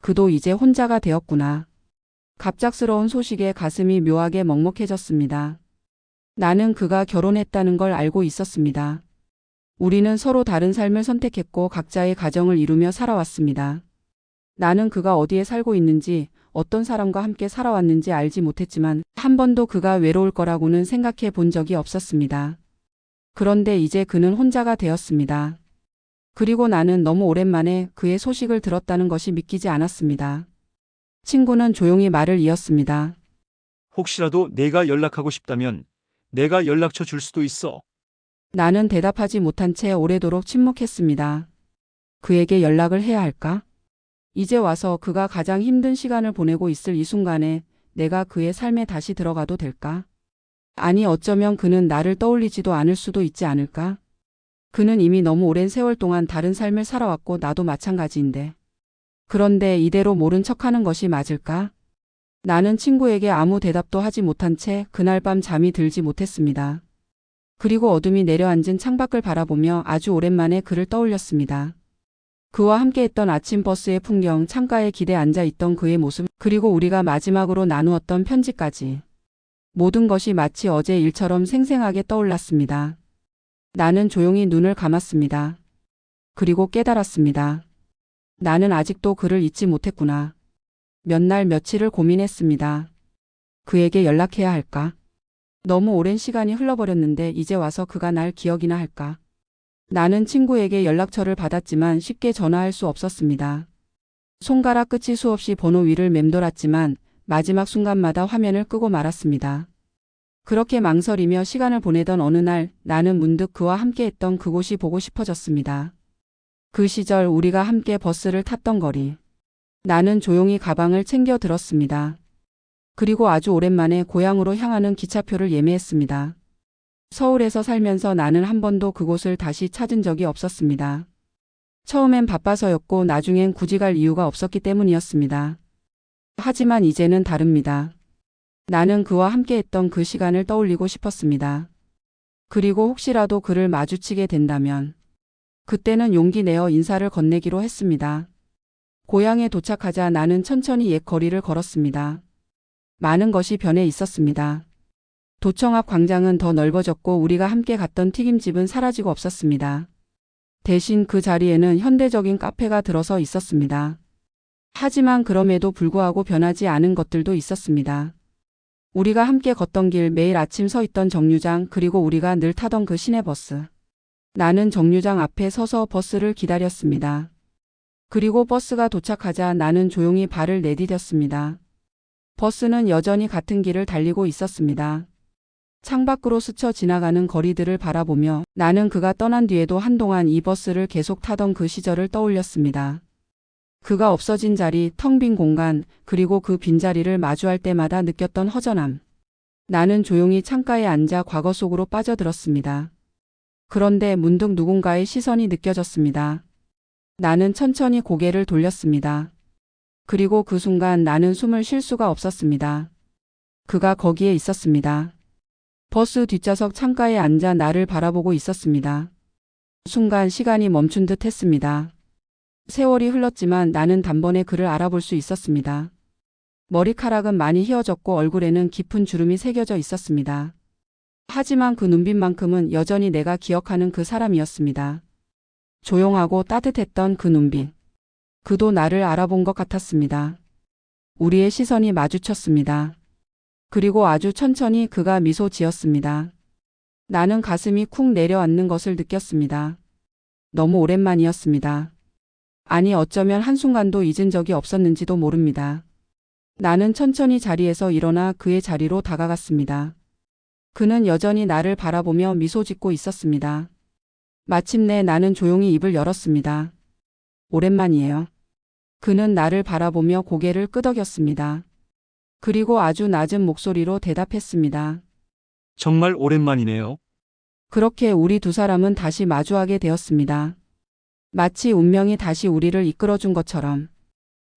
그도 이제 혼자가 되었구나. 갑작스러운 소식에 가슴이 묘하게 먹먹해졌습니다. 나는 그가 결혼했다는 걸 알고 있었습니다. 우리는 서로 다른 삶을 선택했고 각자의 가정을 이루며 살아왔습니다. 나는 그가 어디에 살고 있는지, 어떤 사람과 함께 살아왔는지 알지 못했지만 한 번도 그가 외로울 거라고는 생각해 본 적이 없었습니다. 그런데 이제 그는 혼자가 되었습니다. 그리고 나는 너무 오랜만에 그의 소식을 들었다는 것이 믿기지 않았습니다. 친구는 조용히 말을 이었습니다. 혹시라도 내가 연락하고 싶다면 내가 연락처 줄 수도 있어. 나는 대답하지 못한 채 오래도록 침묵했습니다. 그에게 연락을 해야 할까? 이제 와서 그가 가장 힘든 시간을 보내고 있을 이 순간에 내가 그의 삶에 다시 들어가도 될까? 아니, 어쩌면 그는 나를 떠올리지도 않을 수도 있지 않을까? 그는 이미 너무 오랜 세월 동안 다른 삶을 살아왔고 나도 마찬가지인데. 그런데 이대로 모른 척하는 것이 맞을까? 나는 친구에게 아무 대답도 하지 못한 채 그날 밤 잠이 들지 못했습니다. 그리고 어둠이 내려앉은 창밖을 바라보며 아주 오랜만에 그를 떠올렸습니다. 그와 함께했던 아침 버스의 풍경, 창가에 기대 앉아있던 그의 모습, 그리고 우리가 마지막으로 나누었던 편지까지. 모든 것이 마치 어제 일처럼 생생하게 떠올랐습니다. 나는 조용히 눈을 감았습니다. 그리고 깨달았습니다. 나는 아직도 그를 잊지 못했구나. 몇 날 며칠을 고민했습니다. 그에게 연락해야 할까? 너무 오랜 시간이 흘러버렸는데 이제 와서 그가 날 기억이나 할까? 나는 친구에게 연락처를 받았지만 쉽게 전화할 수 없었습니다. 손가락 끝이 수없이 번호 위를 맴돌았지만 마지막 순간마다 화면을 끄고 말았습니다. 그렇게 망설이며 시간을 보내던 어느 날 나는 문득 그와 함께했던 그곳이 보고 싶어졌습니다. 그 시절 우리가 함께 버스를 탔던 거리. 나는 조용히 가방을 챙겨 들었습니다. 그리고 아주 오랜만에 고향으로 향하는 기차표를 예매했습니다. 서울에서 살면서 나는 한 번도 그곳을 다시 찾은 적이 없었습니다. 처음엔 바빠서였고 나중엔 굳이 갈 이유가 없었기 때문이었습니다. 하지만 이제는 다릅니다. 나는 그와 함께했던 그 시간을 떠올리고 싶었습니다. 그리고 혹시라도 그를 마주치게 된다면 그때는 용기 내어 인사를 건네기로 했습니다. 고향에 도착하자 나는 천천히 옛 거리를 걸었습니다. 많은 것이 변해 있었습니다. 도청 앞 광장은 더 넓어졌고 우리가 함께 갔던 튀김집은 사라지고 없었습니다. 대신 그 자리에는 현대적인 카페가 들어서 있었습니다. 하지만 그럼에도 불구하고 변하지 않은 것들도 있었습니다. 우리가 함께 걷던 길, 매일 아침 서 있던 정류장, 그리고 우리가 늘 타던 그 시내버스. 나는 정류장 앞에 서서 버스를 기다렸습니다. 그리고 버스가 도착하자 나는 조용히 발을 내디뎠습니다. 버스는 여전히 같은 길을 달리고 있었습니다. 창밖으로 스쳐 지나가는 거리들을 바라보며 나는 그가 떠난 뒤에도 한동안 이 버스를 계속 타던 그 시절을 떠올렸습니다. 그가 없어진 자리, 텅 빈 공간, 그리고 그 빈자리를 마주할 때마다 느꼈던 허전함. 나는 조용히 창가에 앉아 과거 속으로 빠져들었습니다. 그런데 문득 누군가의 시선이 느껴졌습니다. 나는 천천히 고개를 돌렸습니다. 그리고 그 순간 나는 숨을 쉴 수가 없었습니다. 그가 거기에 있었습니다. 버스 뒷좌석 창가에 앉아 나를 바라보고 있었습니다. 순간 시간이 멈춘 듯 했습니다. 세월이 흘렀지만 나는 단번에 그를 알아볼 수 있었습니다. 머리카락은 많이 휘어졌고 얼굴에는 깊은 주름이 새겨져 있었습니다. 하지만 그 눈빛만큼은 여전히 내가 기억하는 그 사람이었습니다. 조용하고 따뜻했던 그 눈빛. 그도 나를 알아본 것 같았습니다. 우리의 시선이 마주쳤습니다. 그리고 아주 천천히 그가 미소 지었습니다. 나는 가슴이 쿵 내려앉는 것을 느꼈습니다. 너무 오랜만이었습니다. 아니, 어쩌면 한순간도 잊은 적이 없었는지도 모릅니다. 나는 천천히 자리에서 일어나 그의 자리로 다가갔습니다. 그는 여전히 나를 바라보며 미소 짓고 있었습니다. 마침내 나는 조용히 입을 열었습니다. 오랜만이에요. 그는 나를 바라보며 고개를 끄덕였습니다. 그리고 아주 낮은 목소리로 대답했습니다. 정말 오랜만이네요. 그렇게 우리 두 사람은 다시 마주하게 되었습니다. 마치 운명이 다시 우리를 이끌어준 것처럼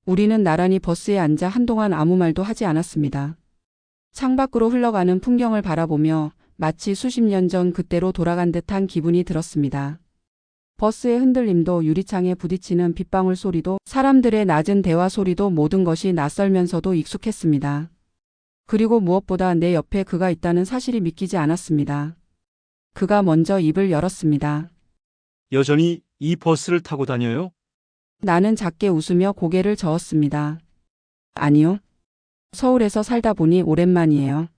우리는 나란히 버스에 앉아 한동안 아무 말도 하지 않았습니다. 창밖으로 흘러가는 풍경을 바라보며 마치 수십 년 전 그때로 돌아간 듯한 기분이 들었습니다. 버스의 흔들림도 유리창에 부딪히는 빗방울 소리도 사람들의 낮은 대화 소리도 모든 것이 낯설면서도 익숙했습니다. 그리고 무엇보다 내 옆에 그가 있다는 사실이 믿기지 않았습니다. 그가 먼저 입을 열었습니다. 여전히 이 버스를 타고 다녀요? 나는 작게 웃으며 고개를 저었습니다. 아니요. 서울에서 살다 보니 오랜만이에요.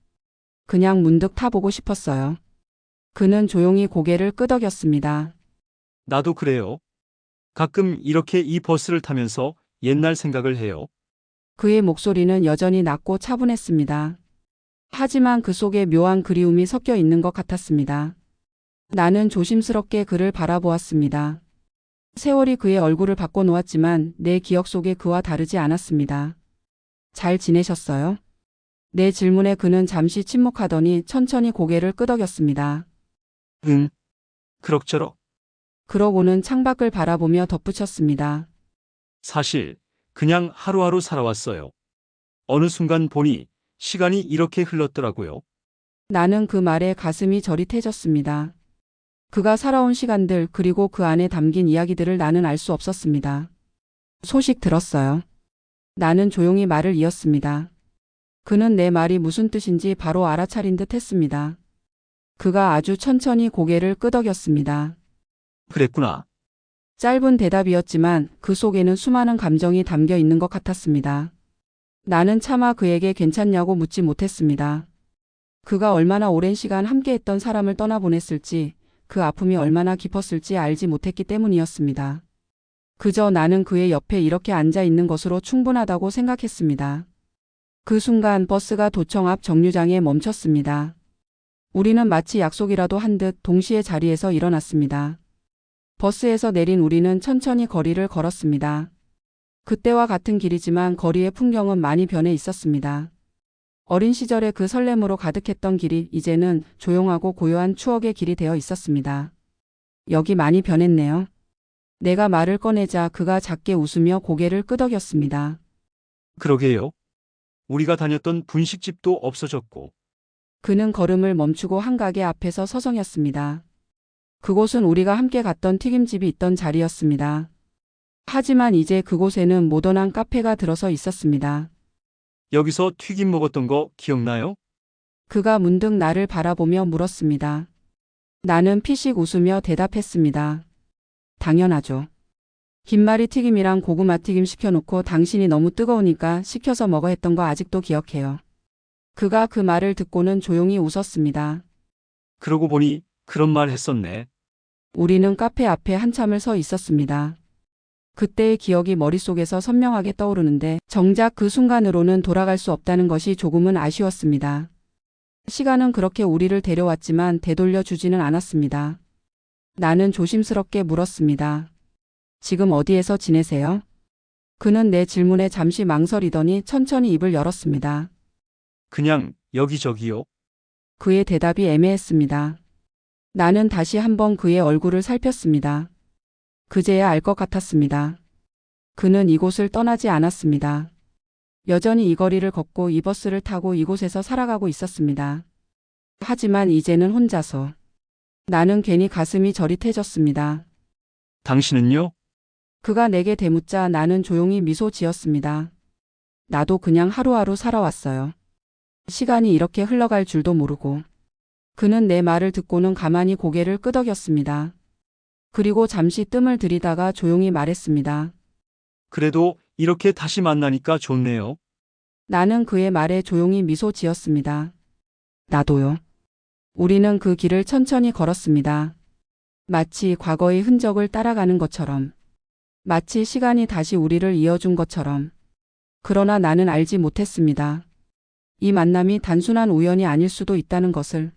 그냥 문득 타보고 싶었어요. 그는 조용히 고개를 끄덕였습니다. 나도 그래요. 가끔 이렇게 이 버스를 타면서 옛날 생각을 해요. 그의 목소리는 여전히 낮고 차분했습니다. 하지만 그 속에 묘한 그리움이 섞여 있는 것 같았습니다. 나는 조심스럽게 그를 바라보았습니다. 세월이 그의 얼굴을 바꿔놓았지만 내 기억 속에 그와 다르지 않았습니다. 잘 지내셨어요? 내 질문에 그는 잠시 침묵하더니 천천히 고개를 끄덕였습니다. 응. 그럭저럭. 그러고는 창밖을 바라보며 덧붙였습니다. 사실 그냥 하루하루 살아왔어요. 어느 순간 보니 시간이 이렇게 흘렀더라고요. 나는 그 말에 가슴이 저릿해졌습니다. 그가 살아온 시간들 그리고 그 안에 담긴 이야기들을 나는 알 수 없었습니다. 소식 들었어요. 나는 조용히 말을 이었습니다. 그는 내 말이 무슨 뜻인지 바로 알아차린 듯 했습니다. 그가 아주 천천히 고개를 끄덕였습니다. 그랬구나. 짧은 대답이었지만 그 속에는 수많은 감정이 담겨 있는 것 같았습니다. 나는 차마 그에게 괜찮냐고 묻지 못했습니다. 그가 얼마나 오랜 시간 함께했던 사람을 떠나보냈을지, 그 아픔이 얼마나 깊었을지 알지 못했기 때문이었습니다. 그저 나는 그의 옆에 이렇게 앉아 있는 것으로 충분하다고 생각했습니다. 그 순간 버스가 도청 앞 정류장에 멈췄습니다. 우리는 마치 약속이라도 한 듯 동시에 자리에서 일어났습니다. 버스에서 내린 우리는 천천히 거리를 걸었습니다. 그때와 같은 길이지만 거리의 풍경은 많이 변해 있었습니다. 어린 시절의 그 설렘으로 가득했던 길이 이제는 조용하고 고요한 추억의 길이 되어 있었습니다. 여기 많이 변했네요. 내가 말을 꺼내자 그가 작게 웃으며 고개를 끄덕였습니다. 그러게요. 우리가 다녔던 분식집도 없어졌고. 그는 걸음을 멈추고 한 가게 앞에서 서성였습니다. 그곳은 우리가 함께 갔던 튀김집이 있던 자리였습니다. 하지만 이제 그곳에는 모던한 카페가 들어서 있었습니다. 여기서 튀김 먹었던 거 기억나요? 그가 문득 나를 바라보며 물었습니다. 나는 피식 웃으며 대답했습니다. 당연하죠. 김말이 튀김이랑 고구마 튀김 시켜놓고 당신이 너무 뜨거우니까 시켜서 먹어 했던 거 아직도 기억해요. 그가 그 말을 듣고는 조용히 웃었습니다. 그러고 보니 그런 말 했었네. 우리는 카페 앞에 한참을 서 있었습니다. 그때의 기억이 머릿속에서 선명하게 떠오르는데 정작 그 순간으로는 돌아갈 수 없다는 것이 조금은 아쉬웠습니다. 시간은 그렇게 우리를 데려왔지만 되돌려 주지는 않았습니다. 나는 조심스럽게 물었습니다. 지금 어디에서 지내세요? 그는 내 질문에 잠시 망설이더니 천천히 입을 열었습니다. 그냥 여기저기요. 그의 대답이 애매했습니다. 나는 다시 한번 그의 얼굴을 살폈습니다. 그제야 알 것 같았습니다. 그는 이곳을 떠나지 않았습니다. 여전히 이 거리를 걷고 이 버스를 타고 이곳에서 살아가고 있었습니다. 하지만 이제는 혼자서. 나는 괜히 가슴이 저릿해졌습니다. 당신은요? 그가 내게 대묻자 나는 조용히 미소 지었습니다. 나도 그냥 하루하루 살아왔어요. 시간이 이렇게 흘러갈 줄도 모르고. 그는 내 말을 듣고는 가만히 고개를 끄덕였습니다. 그리고 잠시 뜸을 들이다가 조용히 말했습니다. 그래도 이렇게 다시 만나니까 좋네요. 나는 그의 말에 조용히 미소 지었습니다. 나도요. 우리는 그 길을 천천히 걸었습니다. 마치 과거의 흔적을 따라가는 것처럼. 마치 시간이 다시 우리를 이어준 것처럼. 그러나 나는 알지 못했습니다. 이 만남이 단순한 우연이 아닐 수도 있다는 것을.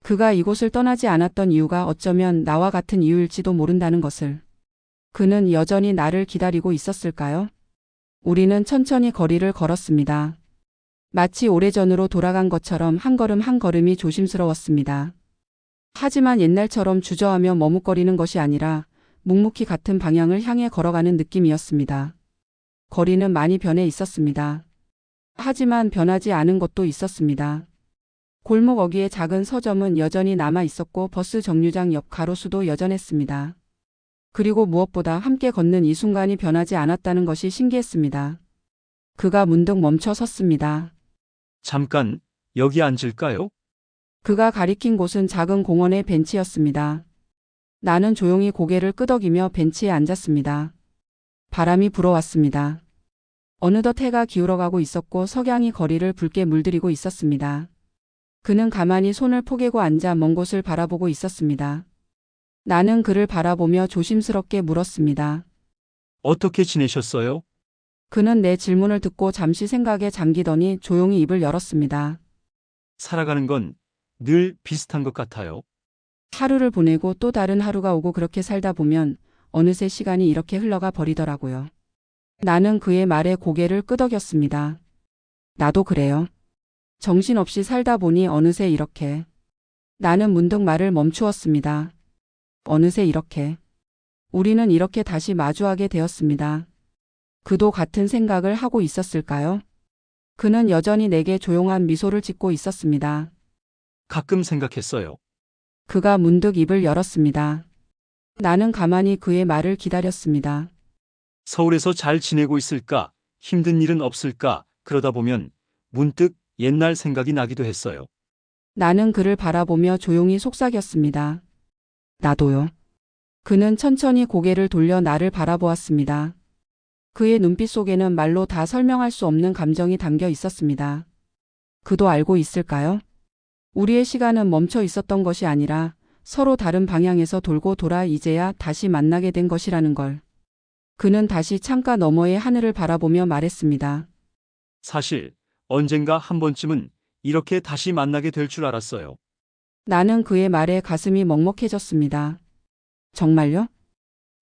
그가 이곳을 떠나지 않았던 이유가 어쩌면 나와 같은 이유일지도 모른다는 것을. 그는 여전히 나를 기다리고 있었을까요? 우리는 천천히 거리를 걸었습니다. 마치 오래전으로 돌아간 것처럼 한 걸음 한 걸음이 조심스러웠습니다. 하지만 옛날처럼 주저하며 머뭇거리는 것이 아니라 묵묵히 같은 방향을 향해 걸어가는 느낌이었습니다. 거리는 많이 변해 있었습니다. 하지만 변하지 않은 것도 있었습니다. 골목 어귀의 작은 서점은 여전히 남아 있었고 버스 정류장 옆 가로수도 여전했습니다. 그리고 무엇보다 함께 걷는 이 순간이 변하지 않았다는 것이 신기했습니다. 그가 문득 멈춰 섰습니다. 잠깐, 여기 앉을까요? 그가 가리킨 곳은 작은 공원의 벤치였습니다. 나는 조용히 고개를 끄덕이며 벤치에 앉았습니다. 바람이 불어왔습니다. 어느덧 해가 기울어가고 있었고 석양이 거리를 붉게 물들이고 있었습니다. 그는 가만히 손을 포개고 앉아 먼 곳을 바라보고 있었습니다. 나는 그를 바라보며 조심스럽게 물었습니다. 어떻게 지내셨어요? 그는 내 질문을 듣고 잠시 생각에 잠기더니 조용히 입을 열었습니다. 살아가는 건 늘 비슷한 것 같아요. 하루를 보내고 또 다른 하루가 오고 그렇게 살다 보면 어느새 시간이 이렇게 흘러가 버리더라고요. 나는 그의 말에 고개를 끄덕였습니다. 나도 그래요. 정신없이 살다 보니 어느새 이렇게. 나는 문득 말을 멈추었습니다. 어느새 이렇게. 우리는 이렇게 다시 마주하게 되었습니다. 그도 같은 생각을 하고 있었을까요? 그는 여전히 내게 조용한 미소를 짓고 있었습니다. 가끔 생각했어요. 그가 문득 입을 열었습니다. 나는 가만히 그의 말을 기다렸습니다. 서울에서 잘 지내고 있을까? 힘든 일은 없을까? 그러다 보면 문득 옛날 생각이 나기도 했어요. 나는 그를 바라보며 조용히 속삭였습니다. 나도요. 그는 천천히 고개를 돌려 나를 바라보았습니다. 그의 눈빛 속에는 말로 다 설명할 수 없는 감정이 담겨 있었습니다. 그도 알고 있을까요? 우리의 시간은 멈춰 있었던 것이 아니라 서로 다른 방향에서 돌고 돌아 이제야 다시 만나게 된 것이라는 걸. 그는 다시 창가 너머의 하늘을 바라보며 말했습니다. 사실 언젠가 한 번쯤은 이렇게 다시 만나게 될 줄 알았어요. 나는 그의 말에 가슴이 먹먹해졌습니다. 정말요?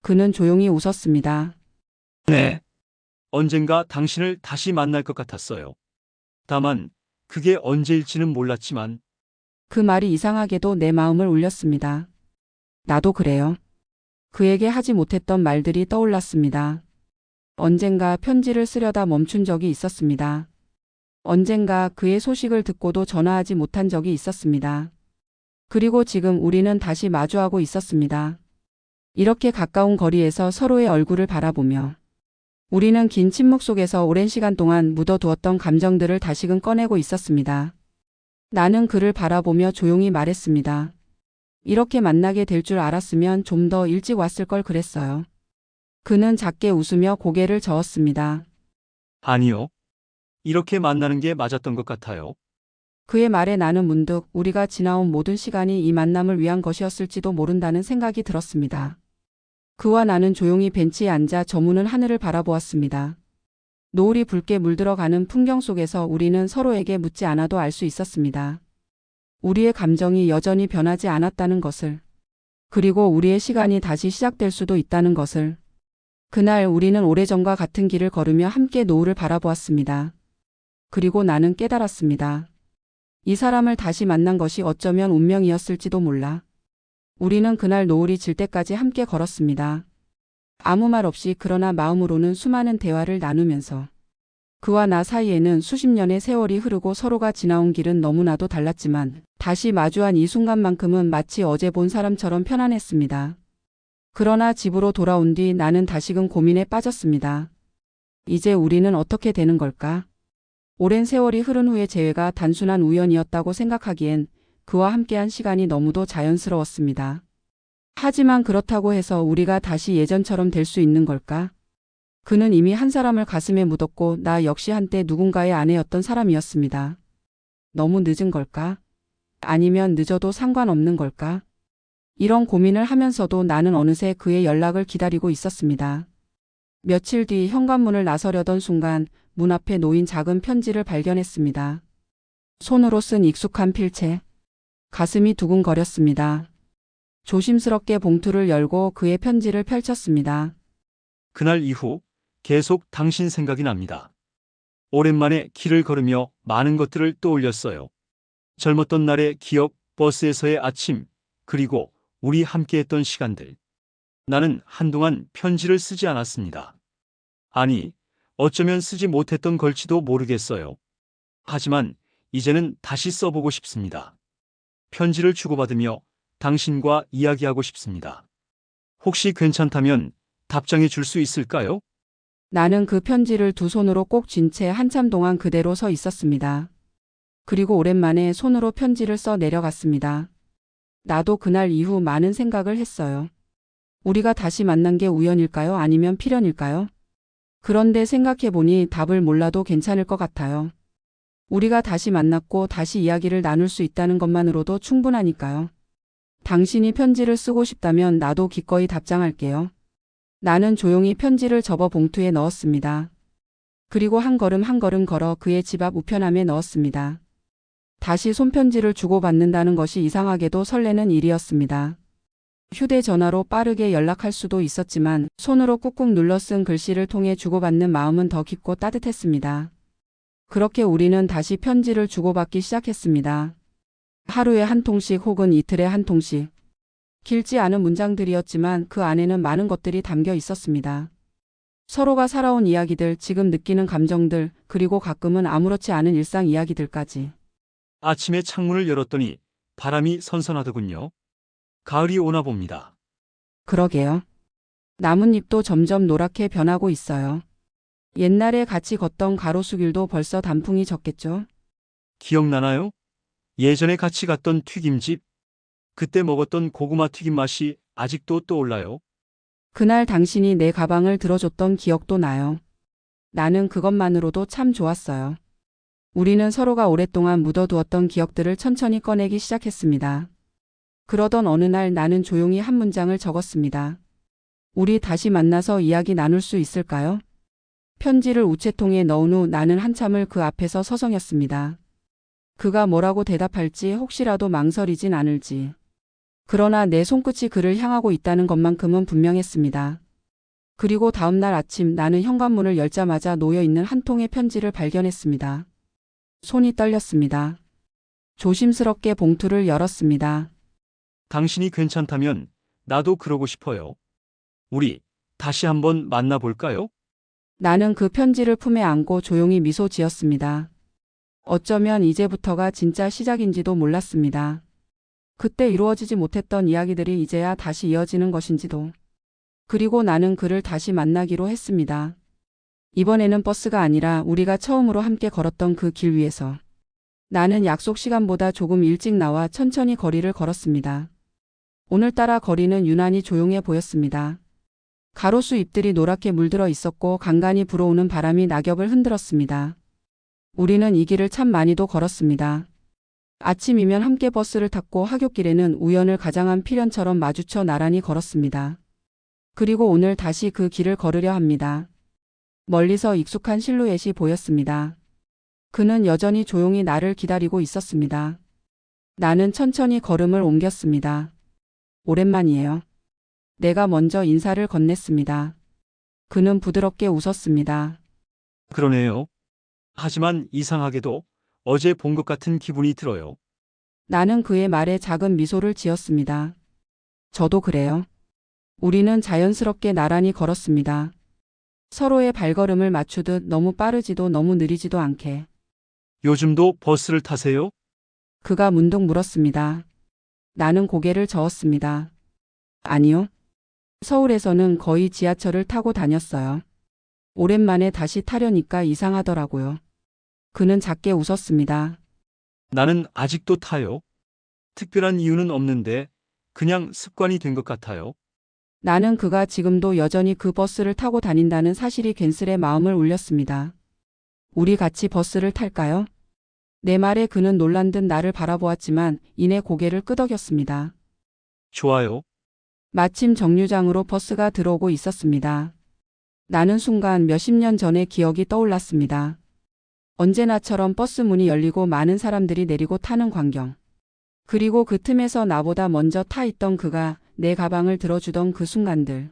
그는 조용히 웃었습니다. 네. 언젠가 당신을 다시 만날 것 같았어요. 다만 그게 언제일지는 몰랐지만 그 말이 이상하게도 내 마음을 울렸습니다. 나도 그래요. 그에게 하지 못했던 말들이 떠올랐습니다. 언젠가 편지를 쓰려다 멈춘 적이 있었습니다. 언젠가 그의 소식을 듣고도 전화하지 못한 적이 있었습니다. 그리고 지금 우리는 다시 마주하고 있었습니다. 이렇게 가까운 거리에서 서로의 얼굴을 바라보며 우리는 긴 침묵 속에서 오랜 시간 동안 묻어두었던 감정들을 다시금 꺼내고 있었습니다. 나는 그를 바라보며 조용히 말했습니다. 이렇게 만나게 될 줄 알았으면 좀 더 일찍 왔을 걸 그랬어요. 그는 작게 웃으며 고개를 저었습니다. 아니요. 이렇게 만나는 게 맞았던 것 같아요. 그의 말에 나는 문득 우리가 지나온 모든 시간이 이 만남을 위한 것이었을지도 모른다는 생각이 들었습니다. 그와 나는 조용히 벤치에 앉아 저무는 하늘을 바라보았습니다. 노을이 붉게 물들어가는 풍경 속에서 우리는 서로에게 묻지 않아도 알 수 있었습니다. 우리의 감정이 여전히 변하지 않았다는 것을. 그리고 우리의 시간이 다시 시작될 수도 있다는 것을. 그날 우리는 오래전과 같은 길을 걸으며 함께 노을을 바라보았습니다. 그리고 나는 깨달았습니다. 이 사람을 다시 만난 것이 어쩌면 운명이었을지도 몰라. 우리는 그날 노을이 질 때까지 함께 걸었습니다. 아무 말 없이 그러나 마음으로는 수많은 대화를 나누면서 그와 나 사이에는 수십 년의 세월이 흐르고 서로가 지나온 길은 너무나도 달랐지만 다시 마주한 이 순간만큼은 마치 어제 본 사람처럼 편안했습니다. 그러나 집으로 돌아온 뒤 나는 다시금 고민에 빠졌습니다. 이제 우리는 어떻게 되는 걸까? 오랜 세월이 흐른 후의 재회가 단순한 우연이었다고 생각하기엔 그와 함께한 시간이 너무도 자연스러웠습니다. 하지만 그렇다고 해서 우리가 다시 예전처럼 될 수 있는 걸까? 그는 이미 한 사람을 가슴에 묻었고 나 역시 한때 누군가의 아내였던 사람이었습니다. 너무 늦은 걸까? 아니면 늦어도 상관없는 걸까? 이런 고민을 하면서도 나는 어느새 그의 연락을 기다리고 있었습니다. 며칠 뒤 현관문을 나서려던 순간 문 앞에 놓인 작은 편지를 발견했습니다. 손으로 쓴 익숙한 필체. 가슴이 두근거렸습니다. 조심스럽게 봉투를 열고 그의 편지를 펼쳤습니다. 그날 이후 계속 당신 생각이 납니다. 오랜만에 길을 걸으며 많은 것들을 떠올렸어요. 젊었던 날의 기억, 버스에서의 아침, 그리고 우리 함께했던 시간들. 나는 한동안 편지를 쓰지 않았습니다. 아니, 어쩌면 쓰지 못했던 걸지도 모르겠어요. 하지만 이제는 다시 써보고 싶습니다. 편지를 주고받으며 당신과 이야기하고 싶습니다. 혹시 괜찮다면 답장해 줄 수 있을까요? 나는 그 편지를 두 손으로 꼭 쥔 채 한참 동안 그대로 서 있었습니다. 그리고 오랜만에 손으로 편지를 써 내려갔습니다. 나도 그날 이후 많은 생각을 했어요. 우리가 다시 만난 게 우연일까요? 아니면 필연일까요? 그런데 생각해보니 답을 몰라도 괜찮을 것 같아요. 우리가 다시 만났고 다시 이야기를 나눌 수 있다는 것만으로도 충분하니까요. 당신이 편지를 쓰고 싶다면 나도 기꺼이 답장할게요. 나는 조용히 편지를 접어 봉투에 넣었습니다. 그리고 한 걸음 한 걸음 걸어 그의 집 앞 우편함에 넣었습니다. 다시 손편지를 주고받는다는 것이 이상하게도 설레는 일이었습니다. 휴대전화로 빠르게 연락할 수도 있었지만 손으로 꾹꾹 눌러 쓴 글씨를 통해 주고받는 마음은 더 깊고 따뜻했습니다. 그렇게 우리는 다시 편지를 주고받기 시작했습니다. 하루에 한 통씩 혹은 이틀에 한 통씩. 길지 않은 문장들이었지만 그 안에는 많은 것들이 담겨 있었습니다. 서로가 살아온 이야기들, 지금 느끼는 감정들, 그리고 가끔은 아무렇지 않은 일상 이야기들까지. 아침에 창문을 열었더니 바람이 선선하더군요. 가을이 오나 봅니다. 그러게요. 나뭇잎도 점점 노랗게 변하고 있어요. 옛날에 같이 걷던 가로수길도 벌써 단풍이 졌겠죠? 기억나나요? 예전에 같이 갔던 튀김집. 그때 먹었던 고구마 튀김 맛이 아직도 떠올라요. 그날 당신이 내 가방을 들어줬던 기억도 나요. 나는 그것만으로도 참 좋았어요. 우리는 서로가 오랫동안 묻어두었던 기억들을 천천히 꺼내기 시작했습니다. 그러던 어느 날 나는 조용히 한 문장을 적었습니다. 우리 다시 만나서 이야기 나눌 수 있을까요? 편지를 우체통에 넣은 후 나는 한참을 그 앞에서 서성였습니다. 그가 뭐라고 대답할지 혹시라도 망설이진 않을지. 그러나 내 손끝이 그를 향하고 있다는 것만큼은 분명했습니다. 그리고 다음 날 아침 나는 현관문을 열자마자 놓여있는 한 통의 편지를 발견했습니다. 손이 떨렸습니다. 조심스럽게 봉투를 열었습니다. 당신이 괜찮다면 나도 그러고 싶어요. 우리 다시 한번 만나볼까요? 나는 그 편지를 품에 안고 조용히 미소 지었습니다. 어쩌면 이제부터가 진짜 시작인지도 몰랐습니다. 그때 이루어지지 못했던 이야기들이 이제야 다시 이어지는 것인지도. 그리고 나는 그를 다시 만나기로 했습니다. 이번에는 버스가 아니라 우리가 처음으로 함께 걸었던 그 길 위에서. 나는 약속 시간보다 조금 일찍 나와 천천히 거리를 걸었습니다. 오늘따라 거리는 유난히 조용해 보였습니다. 가로수 잎들이 노랗게 물들어 있었고 간간히 불어오는 바람이 낙엽을 흔들었습니다. 우리는 이 길을 참 많이도 걸었습니다. 아침이면 함께 버스를 탔고 하굣길에는 우연을 가장한 필연처럼 마주쳐 나란히 걸었습니다. 그리고 오늘 다시 그 길을 걸으려 합니다. 멀리서 익숙한 실루엣이 보였습니다. 그는 여전히 조용히 나를 기다리고 있었습니다. 나는 천천히 걸음을 옮겼습니다. 오랜만이에요. 내가 먼저 인사를 건넸습니다. 그는 부드럽게 웃었습니다. 그러네요. 하지만 이상하게도 어제 본 것 같은 기분이 들어요. 나는 그의 말에 작은 미소를 지었습니다. 저도 그래요. 우리는 자연스럽게 나란히 걸었습니다. 서로의 발걸음을 맞추듯 너무 빠르지도 너무 느리지도 않게. 요즘도 버스를 타세요? 그가 문득 물었습니다. 나는 고개를 저었습니다. 아니요. 서울에서는 거의 지하철을 타고 다녔어요. 오랜만에 다시 타려니까 이상하더라고요. 그는 작게 웃었습니다. 나는 아직도 타요. 특별한 이유는 없는데 그냥 습관이 된 것 같아요. 나는 그가 지금도 여전히 그 버스를 타고 다닌다는 사실이 괜스레 마음을 울렸습니다. 우리 같이 버스를 탈까요? 내 말에 그는 놀란 듯 나를 바라보았지만 이내 고개를 끄덕였습니다. 좋아요. 마침 정류장으로 버스가 들어오고 있었습니다. 나는 순간 몇십 년 전의 기억이 떠올랐습니다. 언제나처럼 버스 문이 열리고 많은 사람들이 내리고 타는 광경. 그리고 그 틈에서 나보다 먼저 타 있던 그가 내 가방을 들어주던 그 순간들.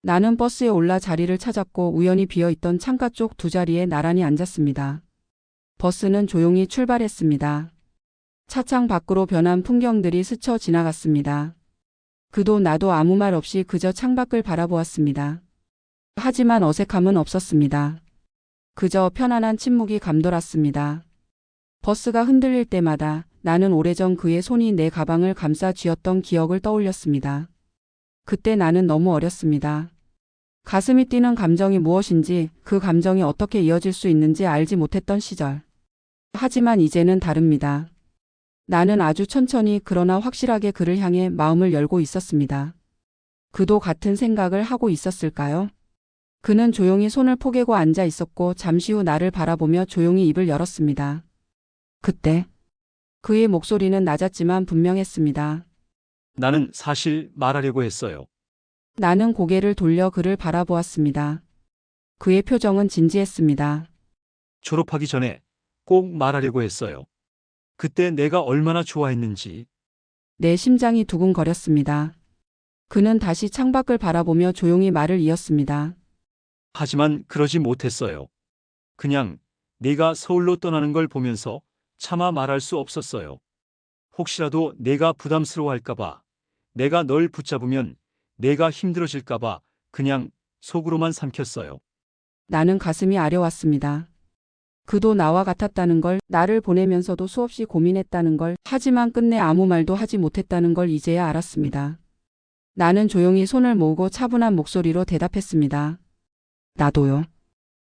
나는 버스에 올라 자리를 찾았고 우연히 비어있던 창가 쪽 두 자리에 나란히 앉았습니다. 버스는 조용히 출발했습니다. 차창 밖으로 변한 풍경들이 스쳐 지나갔습니다. 그도 나도 아무 말 없이 그저 창밖을 바라보았습니다. 하지만 어색함은 없었습니다. 그저 편안한 침묵이 감돌았습니다. 버스가 흔들릴 때마다 나는 오래전 그의 손이 내 가방을 감싸 쥐었던 기억을 떠올렸습니다. 그때 나는 너무 어렸습니다. 가슴이 뛰는 감정이 무엇인지, 그 감정이 어떻게 이어질 수 있는지 알지 못했던 시절. 하지만 이제는 다릅니다. 나는 아주 천천히 그러나 확실하게 그를 향해 마음을 열고 있었습니다. 그도 같은 생각을 하고 있었을까요? 그는 조용히 손을 포개고 앉아 있었고 잠시 후 나를 바라보며 조용히 입을 열었습니다. 그때 그의 목소리는 낮았지만 분명했습니다. 나는 사실 말하려고 했어요. 나는 고개를 돌려 그를 바라보았습니다. 그의 표정은 진지했습니다. 졸업하기 전에 꼭 말하려고 했어요. 그때 내가 얼마나 좋아했는지. 내 심장이 두근거렸습니다. 그는 다시 창밖을 바라보며 조용히 말을 이었습니다. 하지만 그러지 못했어요. 그냥 내가 서울로 떠나는 걸 보면서 차마 말할 수 없었어요. 혹시라도 내가 부담스러워할까봐, 내가 널 붙잡으면 내가 힘들어질까봐 그냥 속으로만 삼켰어요. 나는 가슴이 아려왔습니다. 그도 나와 같았다는 걸, 나를 보내면서도 수없이 고민했다는 걸, 하지만 끝내 아무 말도 하지 못했다는 걸 이제야 알았습니다. 나는 조용히 손을 모으고 차분한 목소리로 대답했습니다. 나도요.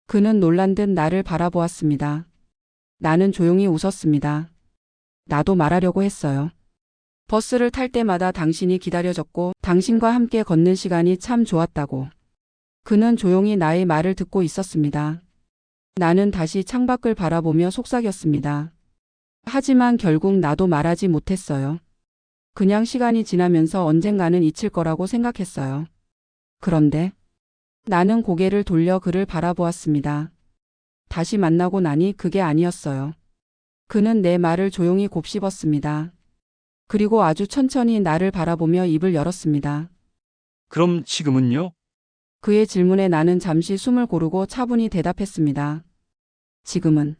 그는 놀란 듯 나를 바라보았습니다. 나는 조용히 웃었습니다. 나도 말하려고 했어요. 버스를 탈 때마다 당신이 기다려줬고 당신과 함께 걷는 시간이 참 좋았다고. 그는 조용히 나의 말을 듣고 있었습니다. 나는 다시 창밖을 바라보며 속삭였습니다. 하지만 결국 나도 말하지 못했어요. 그냥 시간이 지나면서 언젠가는 잊힐 거라고 생각했어요. 그런데 나는 고개를 돌려 그를 바라보았습니다. 다시 만나고 나니 그게 아니었어요. 그는 내 말을 조용히 곱씹었습니다. 그리고 아주 천천히 나를 바라보며 입을 열었습니다. 그럼 지금은요? 그의 질문에 나는 잠시 숨을 고르고 차분히 대답했습니다. 지금은.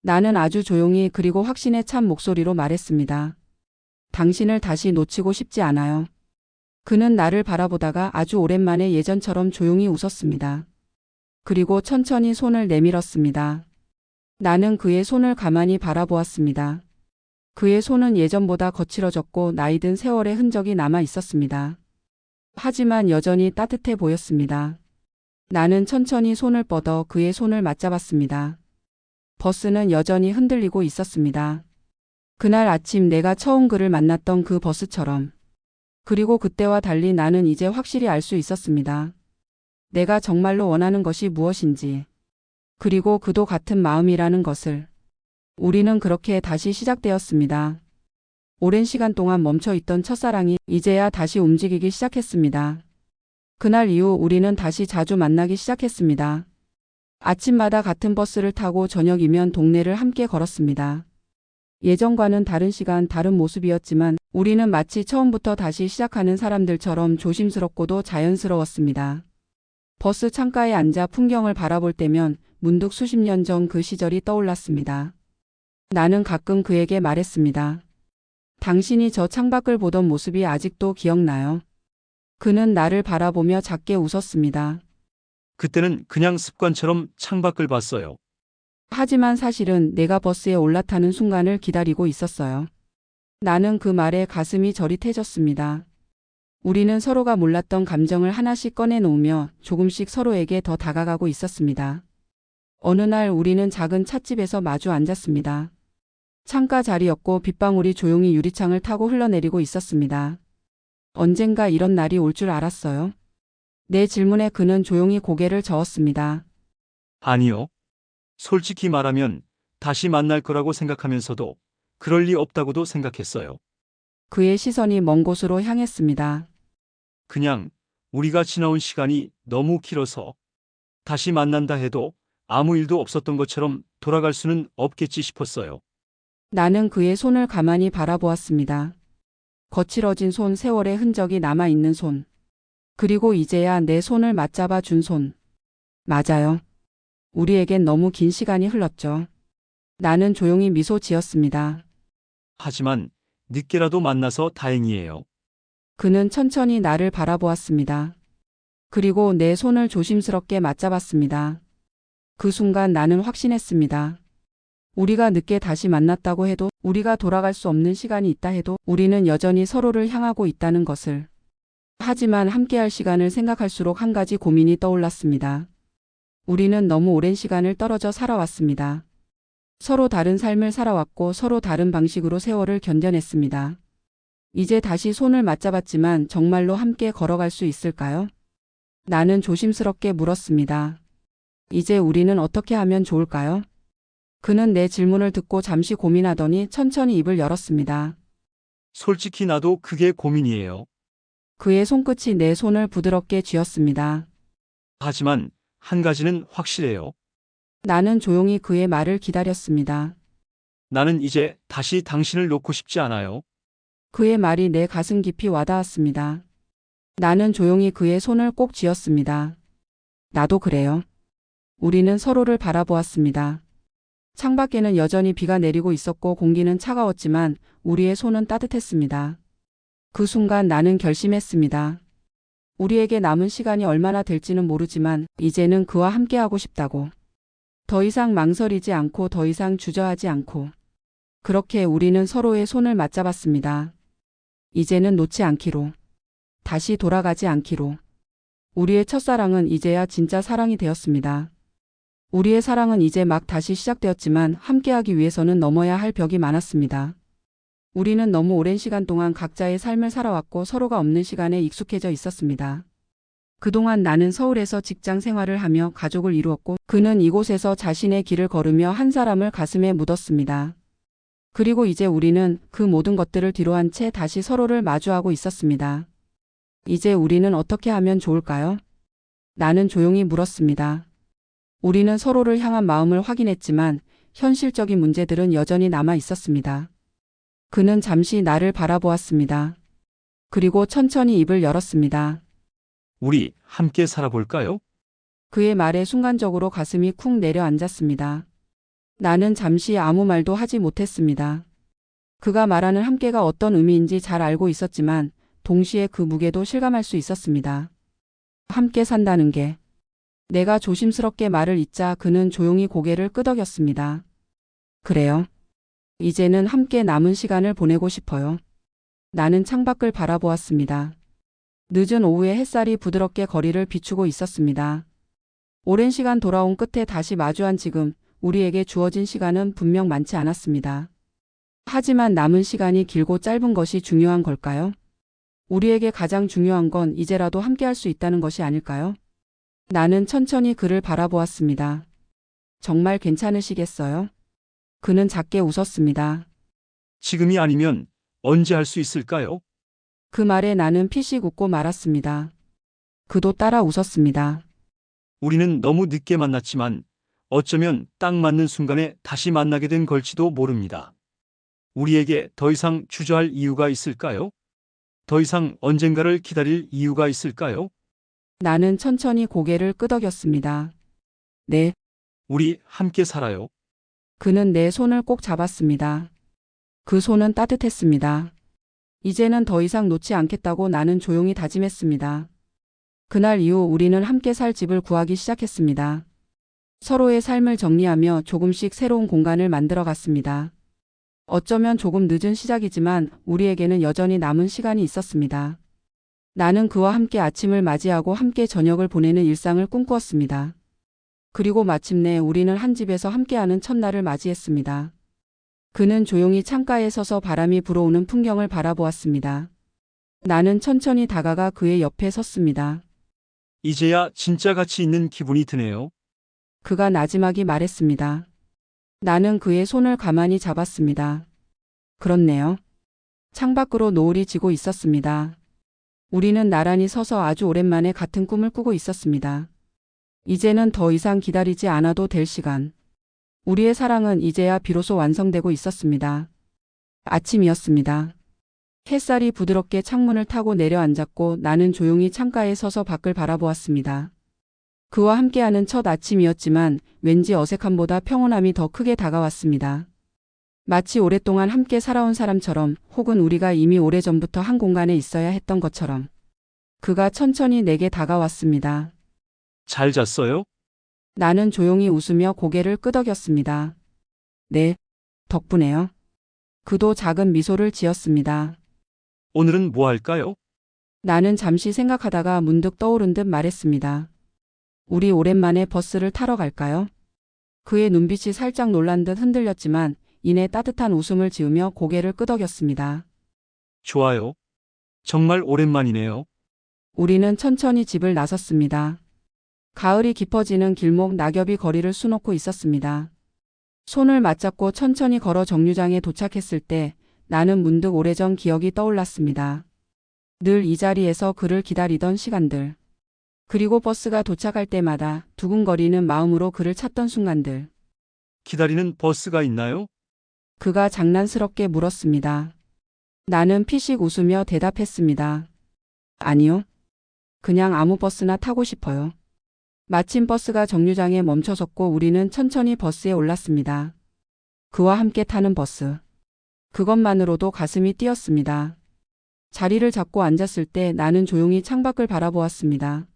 나는 아주 조용히 그리고 확신에 찬 목소리로 말했습니다. 당신을 다시 놓치고 싶지 않아요. 그는 나를 바라보다가 아주 오랜만에 예전처럼 조용히 웃었습니다. 그리고 천천히 손을 내밀었습니다. 나는 그의 손을 가만히 바라보았습니다. 그의 손은 예전보다 거칠어졌고 나이든 세월의 흔적이 남아 있었습니다. 하지만 여전히 따뜻해 보였습니다. 나는 천천히 손을 뻗어 그의 손을 맞잡았습니다. 버스는 여전히 흔들리고 있었습니다. 그날 아침 내가 처음 그를 만났던 그 버스처럼. 그리고 그때와 달리 나는 이제 확실히 알 수 있었습니다. 내가 정말로 원하는 것이 무엇인지. 그리고 그도 같은 마음이라는 것을. 우리는 그렇게 다시 시작되었습니다. 오랜 시간 동안 멈춰있던 첫사랑이 이제야 다시 움직이기 시작했습니다. 그날 이후 우리는 다시 자주 만나기 시작했습니다. 아침마다 같은 버스를 타고 저녁이면 동네를 함께 걸었습니다. 예전과는 다른 시간, 다른 모습이었지만 우리는 마치 처음부터 다시 시작하는 사람들처럼 조심스럽고도 자연스러웠습니다. 버스 창가에 앉아 풍경을 바라볼 때면 문득 수십 년 전 그 시절이 떠올랐습니다. 나는 가끔 그에게 말했습니다. 당신이 저 창밖을 보던 모습이 아직도 기억나요? 그는 나를 바라보며 작게 웃었습니다. 그때는 그냥 습관처럼 창밖을 봤어요. 하지만 사실은 내가 버스에 올라타는 순간을 기다리고 있었어요. 나는 그 말에 가슴이 저릿해졌습니다. 우리는 서로가 몰랐던 감정을 하나씩 꺼내놓으며 조금씩 서로에게 더 다가가고 있었습니다. 어느 날 우리는 작은 찻집에서 마주 앉았습니다. 창가 자리였고 빗방울이 조용히 유리창을 타고 흘러내리고 있었습니다. 언젠가 이런 날이 올 줄 알았어요? 내 질문에 그는 조용히 고개를 저었습니다. 아니요. 솔직히 말하면 다시 만날 거라고 생각하면서도 그럴 리 없다고도 생각했어요. 그의 시선이 먼 곳으로 향했습니다. 그냥 우리가 지나온 시간이 너무 길어서 다시 만난다 해도 아무 일도 없었던 것처럼 돌아갈 수는 없겠지 싶었어요. 나는 그의 손을 가만히 바라보았습니다. 거칠어진 손, 세월의 흔적이 남아있는 손. 그리고 이제야 내 손을 맞잡아 준 손. 맞아요. 우리에겐 너무 긴 시간이 흘렀죠. 나는 조용히 미소 지었습니다. 하지만 늦게라도 만나서 다행이에요. 그는 천천히 나를 바라보았습니다. 그리고 내 손을 조심스럽게 맞잡았습니다. 그 순간 나는 확신했습니다. 우리가 늦게 다시 만났다고 해도, 우리가 돌아갈 수 없는 시간이 있다 해도 우리는 여전히 서로를 향하고 있다는 것을. 하지만 함께할 시간을 생각할수록 한 가지 고민이 떠올랐습니다. 우리는 너무 오랜 시간을 떨어져 살아왔습니다. 서로 다른 삶을 살아왔고 서로 다른 방식으로 세월을 견뎌냈습니다. 이제 다시 손을 맞잡았지만 정말로 함께 걸어갈 수 있을까요? 나는 조심스럽게 물었습니다. 이제 우리는 어떻게 하면 좋을까요? 그는 내 질문을 듣고 잠시 고민하더니 천천히 입을 열었습니다. 솔직히 나도 그게 고민이에요. 그의 손끝이 내 손을 부드럽게 쥐었습니다. 하지만 한 가지는 확실해요. 나는 조용히 그의 말을 기다렸습니다. 나는 이제 다시 당신을 놓고 싶지 않아요. 그의 말이 내 가슴 깊이 와닿았습니다. 나는 조용히 그의 손을 꼭 쥐었습니다. 나도 그래요. 우리는 서로를 바라보았습니다. 창밖에는 여전히 비가 내리고 있었고 공기는 차가웠지만 우리의 손은 따뜻했습니다. 그 순간 나는 결심했습니다. 우리에게 남은 시간이 얼마나 될지는 모르지만 이제는 그와 함께하고 싶다고. 더 이상 망설이지 않고 더 이상 주저하지 않고. 그렇게 우리는 서로의 손을 맞잡았습니다. 이제는 놓지 않기로. 다시 돌아가지 않기로. 우리의 첫사랑은 이제야 진짜 사랑이 되었습니다. 우리의 사랑은 이제 막 다시 시작되었지만 함께하기 위해서는 넘어야 할 벽이 많았습니다. 우리는 너무 오랜 시간 동안 각자의 삶을 살아왔고 서로가 없는 시간에 익숙해져 있었습니다. 그동안 나는 서울에서 직장 생활을 하며 가족을 이루었고 그는 이곳에서 자신의 길을 걸으며 한 사람을 가슴에 묻었습니다. 그리고 이제 우리는 그 모든 것들을 뒤로한 채 다시 서로를 마주하고 있었습니다. 이제 우리는 어떻게 하면 좋을까요? 나는 조용히 물었습니다. 우리는 서로를 향한 마음을 확인했지만 현실적인 문제들은 여전히 남아 있었습니다. 그는 잠시 나를 바라보았습니다. 그리고 천천히 입을 열었습니다. 우리 함께 살아볼까요? 그의 말에 순간적으로 가슴이 쿵 내려앉았습니다. 나는 잠시 아무 말도 하지 못했습니다. 그가 말하는 함께가 어떤 의미인지 잘 알고 있었지만 동시에 그 무게도 실감할 수 있었습니다. 함께 산다는 게. 내가 조심스럽게 말을 잇자 그는 조용히 고개를 끄덕였습니다. 그래요. 이제는 함께 남은 시간을 보내고 싶어요. 나는 창밖을 바라보았습니다. 늦은 오후에 햇살이 부드럽게 거리를 비추고 있었습니다. 오랜 시간 돌아온 끝에 다시 마주한 지금 우리에게 주어진 시간은 분명 많지 않았습니다. 하지만 남은 시간이 길고 짧은 것이 중요한 걸까요? 우리에게 가장 중요한 건 이제라도 함께할 수 있다는 것이 아닐까요? 나는 천천히 그를 바라보았습니다. 정말 괜찮으시겠어요? 그는 작게 웃었습니다. 지금이 아니면 언제 할 수 있을까요? 그 말에 나는 피식 웃고 말았습니다. 그도 따라 웃었습니다. 우리는 너무 늦게 만났지만 어쩌면 딱 맞는 순간에 다시 만나게 된 걸지도 모릅니다. 우리에게 더 이상 주저할 이유가 있을까요? 더 이상 언젠가를 기다릴 이유가 있을까요? 나는 천천히 고개를 끄덕였습니다. 네. 우리 함께 살아요. 그는 내 손을 꼭 잡았습니다. 그 손은 따뜻했습니다. 이제는 더 이상 놓지 않겠다고 나는 조용히 다짐했습니다. 그날 이후 우리는 함께 살 집을 구하기 시작했습니다. 서로의 삶을 정리하며 조금씩 새로운 공간을 만들어 갔습니다. 어쩌면 조금 늦은 시작이지만 우리에게는 여전히 남은 시간이 있었습니다. 나는 그와 함께 아침을 맞이하고 함께 저녁을 보내는 일상을 꿈꾸었습니다. 그리고 마침내 우리는 한 집에서 함께하는 첫날을 맞이했습니다. 그는 조용히 창가에 서서 바람이 불어오는 풍경을 바라보았습니다. 나는 천천히 다가가 그의 옆에 섰습니다. 이제야 진짜 가치 있는 기분이 드네요. 그가 나지막이 말했습니다. 나는 그의 손을 가만히 잡았습니다. 그렇네요. 창밖으로 노을이 지고 있었습니다. 우리는 나란히 서서 아주 오랜만에 같은 꿈을 꾸고 있었습니다. 이제는 더 이상 기다리지 않아도 될 시간. 우리의 사랑은 이제야 비로소 완성되고 있었습니다. 아침이었습니다. 햇살이 부드럽게 창문을 타고 내려앉았고 나는 조용히 창가에 서서 밖을 바라보았습니다. 그와 함께하는 첫 아침이었지만 왠지 어색함보다 평온함이 더 크게 다가왔습니다. 마치 오랫동안 함께 살아온 사람처럼 혹은 우리가 이미 오래전부터 한 공간에 있어야 했던 것처럼 그가 천천히 내게 다가왔습니다. 잘 잤어요? 나는 조용히 웃으며 고개를 끄덕였습니다. 네, 덕분에요. 그도 작은 미소를 지었습니다. 오늘은 뭐 할까요? 나는 잠시 생각하다가 문득 떠오른 듯 말했습니다. 우리 오랜만에 버스를 타러 갈까요? 그의 눈빛이 살짝 놀란 듯 흔들렸지만 이내 따뜻한 웃음을 지으며 고개를 끄덕였습니다. 좋아요. 정말 오랜만이네요. 우리는 천천히 집을 나섰습니다. 가을이 깊어지는 길목 낙엽이 거리를 수놓고 있었습니다. 손을 맞잡고 천천히 걸어 정류장에 도착했을 때 나는 문득 오래전 기억이 떠올랐습니다. 늘 이 자리에서 그를 기다리던 시간들. 그리고 버스가 도착할 때마다 두근거리는 마음으로 그를 찾던 순간들. 기다리는 버스가 있나요? 그가 장난스럽게 물었습니다. 나는 피식 웃으며 대답했습니다. 아니요. 그냥 아무 버스나 타고 싶어요. 마침 버스가 정류장에 멈춰섰고 우리는 천천히 버스에 올랐습니다. 그와 함께 타는 버스. 그것만으로도 가슴이 뛰었습니다. 자리를 잡고 앉았을 때 나는 조용히 창밖을 바라보았습니다.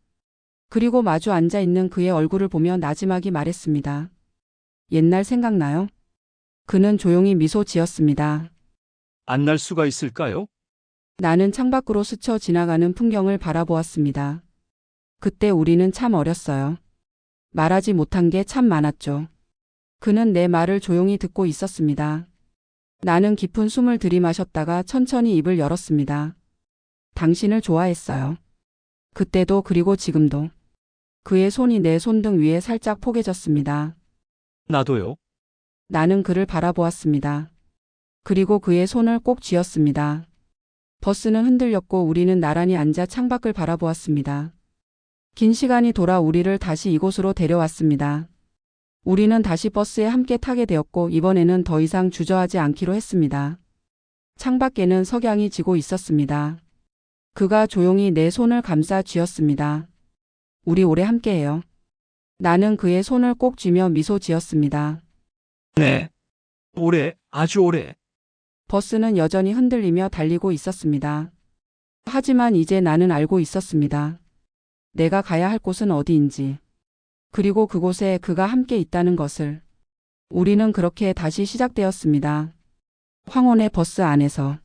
그리고 마주 앉아 있는 그의 얼굴을 보며 나지막이 말했습니다. 옛날 생각나요? 그는 조용히 미소 지었습니다. 안 날 수가 있을까요? 나는 창밖으로 스쳐 지나가는 풍경을 바라보았습니다. 그때 우리는 참 어렸어요. 말하지 못한 게 참 많았죠. 그는 내 말을 조용히 듣고 있었습니다. 나는 깊은 숨을 들이마셨다가 천천히 입을 열었습니다. 당신을 좋아했어요. 그때도 그리고 지금도. 그의 손이 내 손등 위에 살짝 포개졌습니다. 나도요. 나는 그를 바라보았습니다. 그리고 그의 손을 꼭 쥐었습니다. 버스는 흔들렸고 우리는 나란히 앉아 창밖을 바라보았습니다. 긴 시간이 돌아 우리를 다시 이곳으로 데려왔습니다. 우리는 다시 버스에 함께 타게 되었고 이번에는 더 이상 주저하지 않기로 했습니다. 창밖에는 석양이 지고 있었습니다. 그가 조용히 내 손을 감싸 쥐었습니다. 우리 오래 함께해요. 나는 그의 손을 꼭 쥐며 미소 지었습니다. 네. 오래, 아주 오래. 버스는 여전히 흔들리며 달리고 있었습니다. 하지만 이제 나는 알고 있었습니다. 내가 가야 할 곳은 어디인지. 그리고 그곳에 그가 함께 있다는 것을. 우리는 그렇게 다시 시작되었습니다. 황혼의 버스 안에서.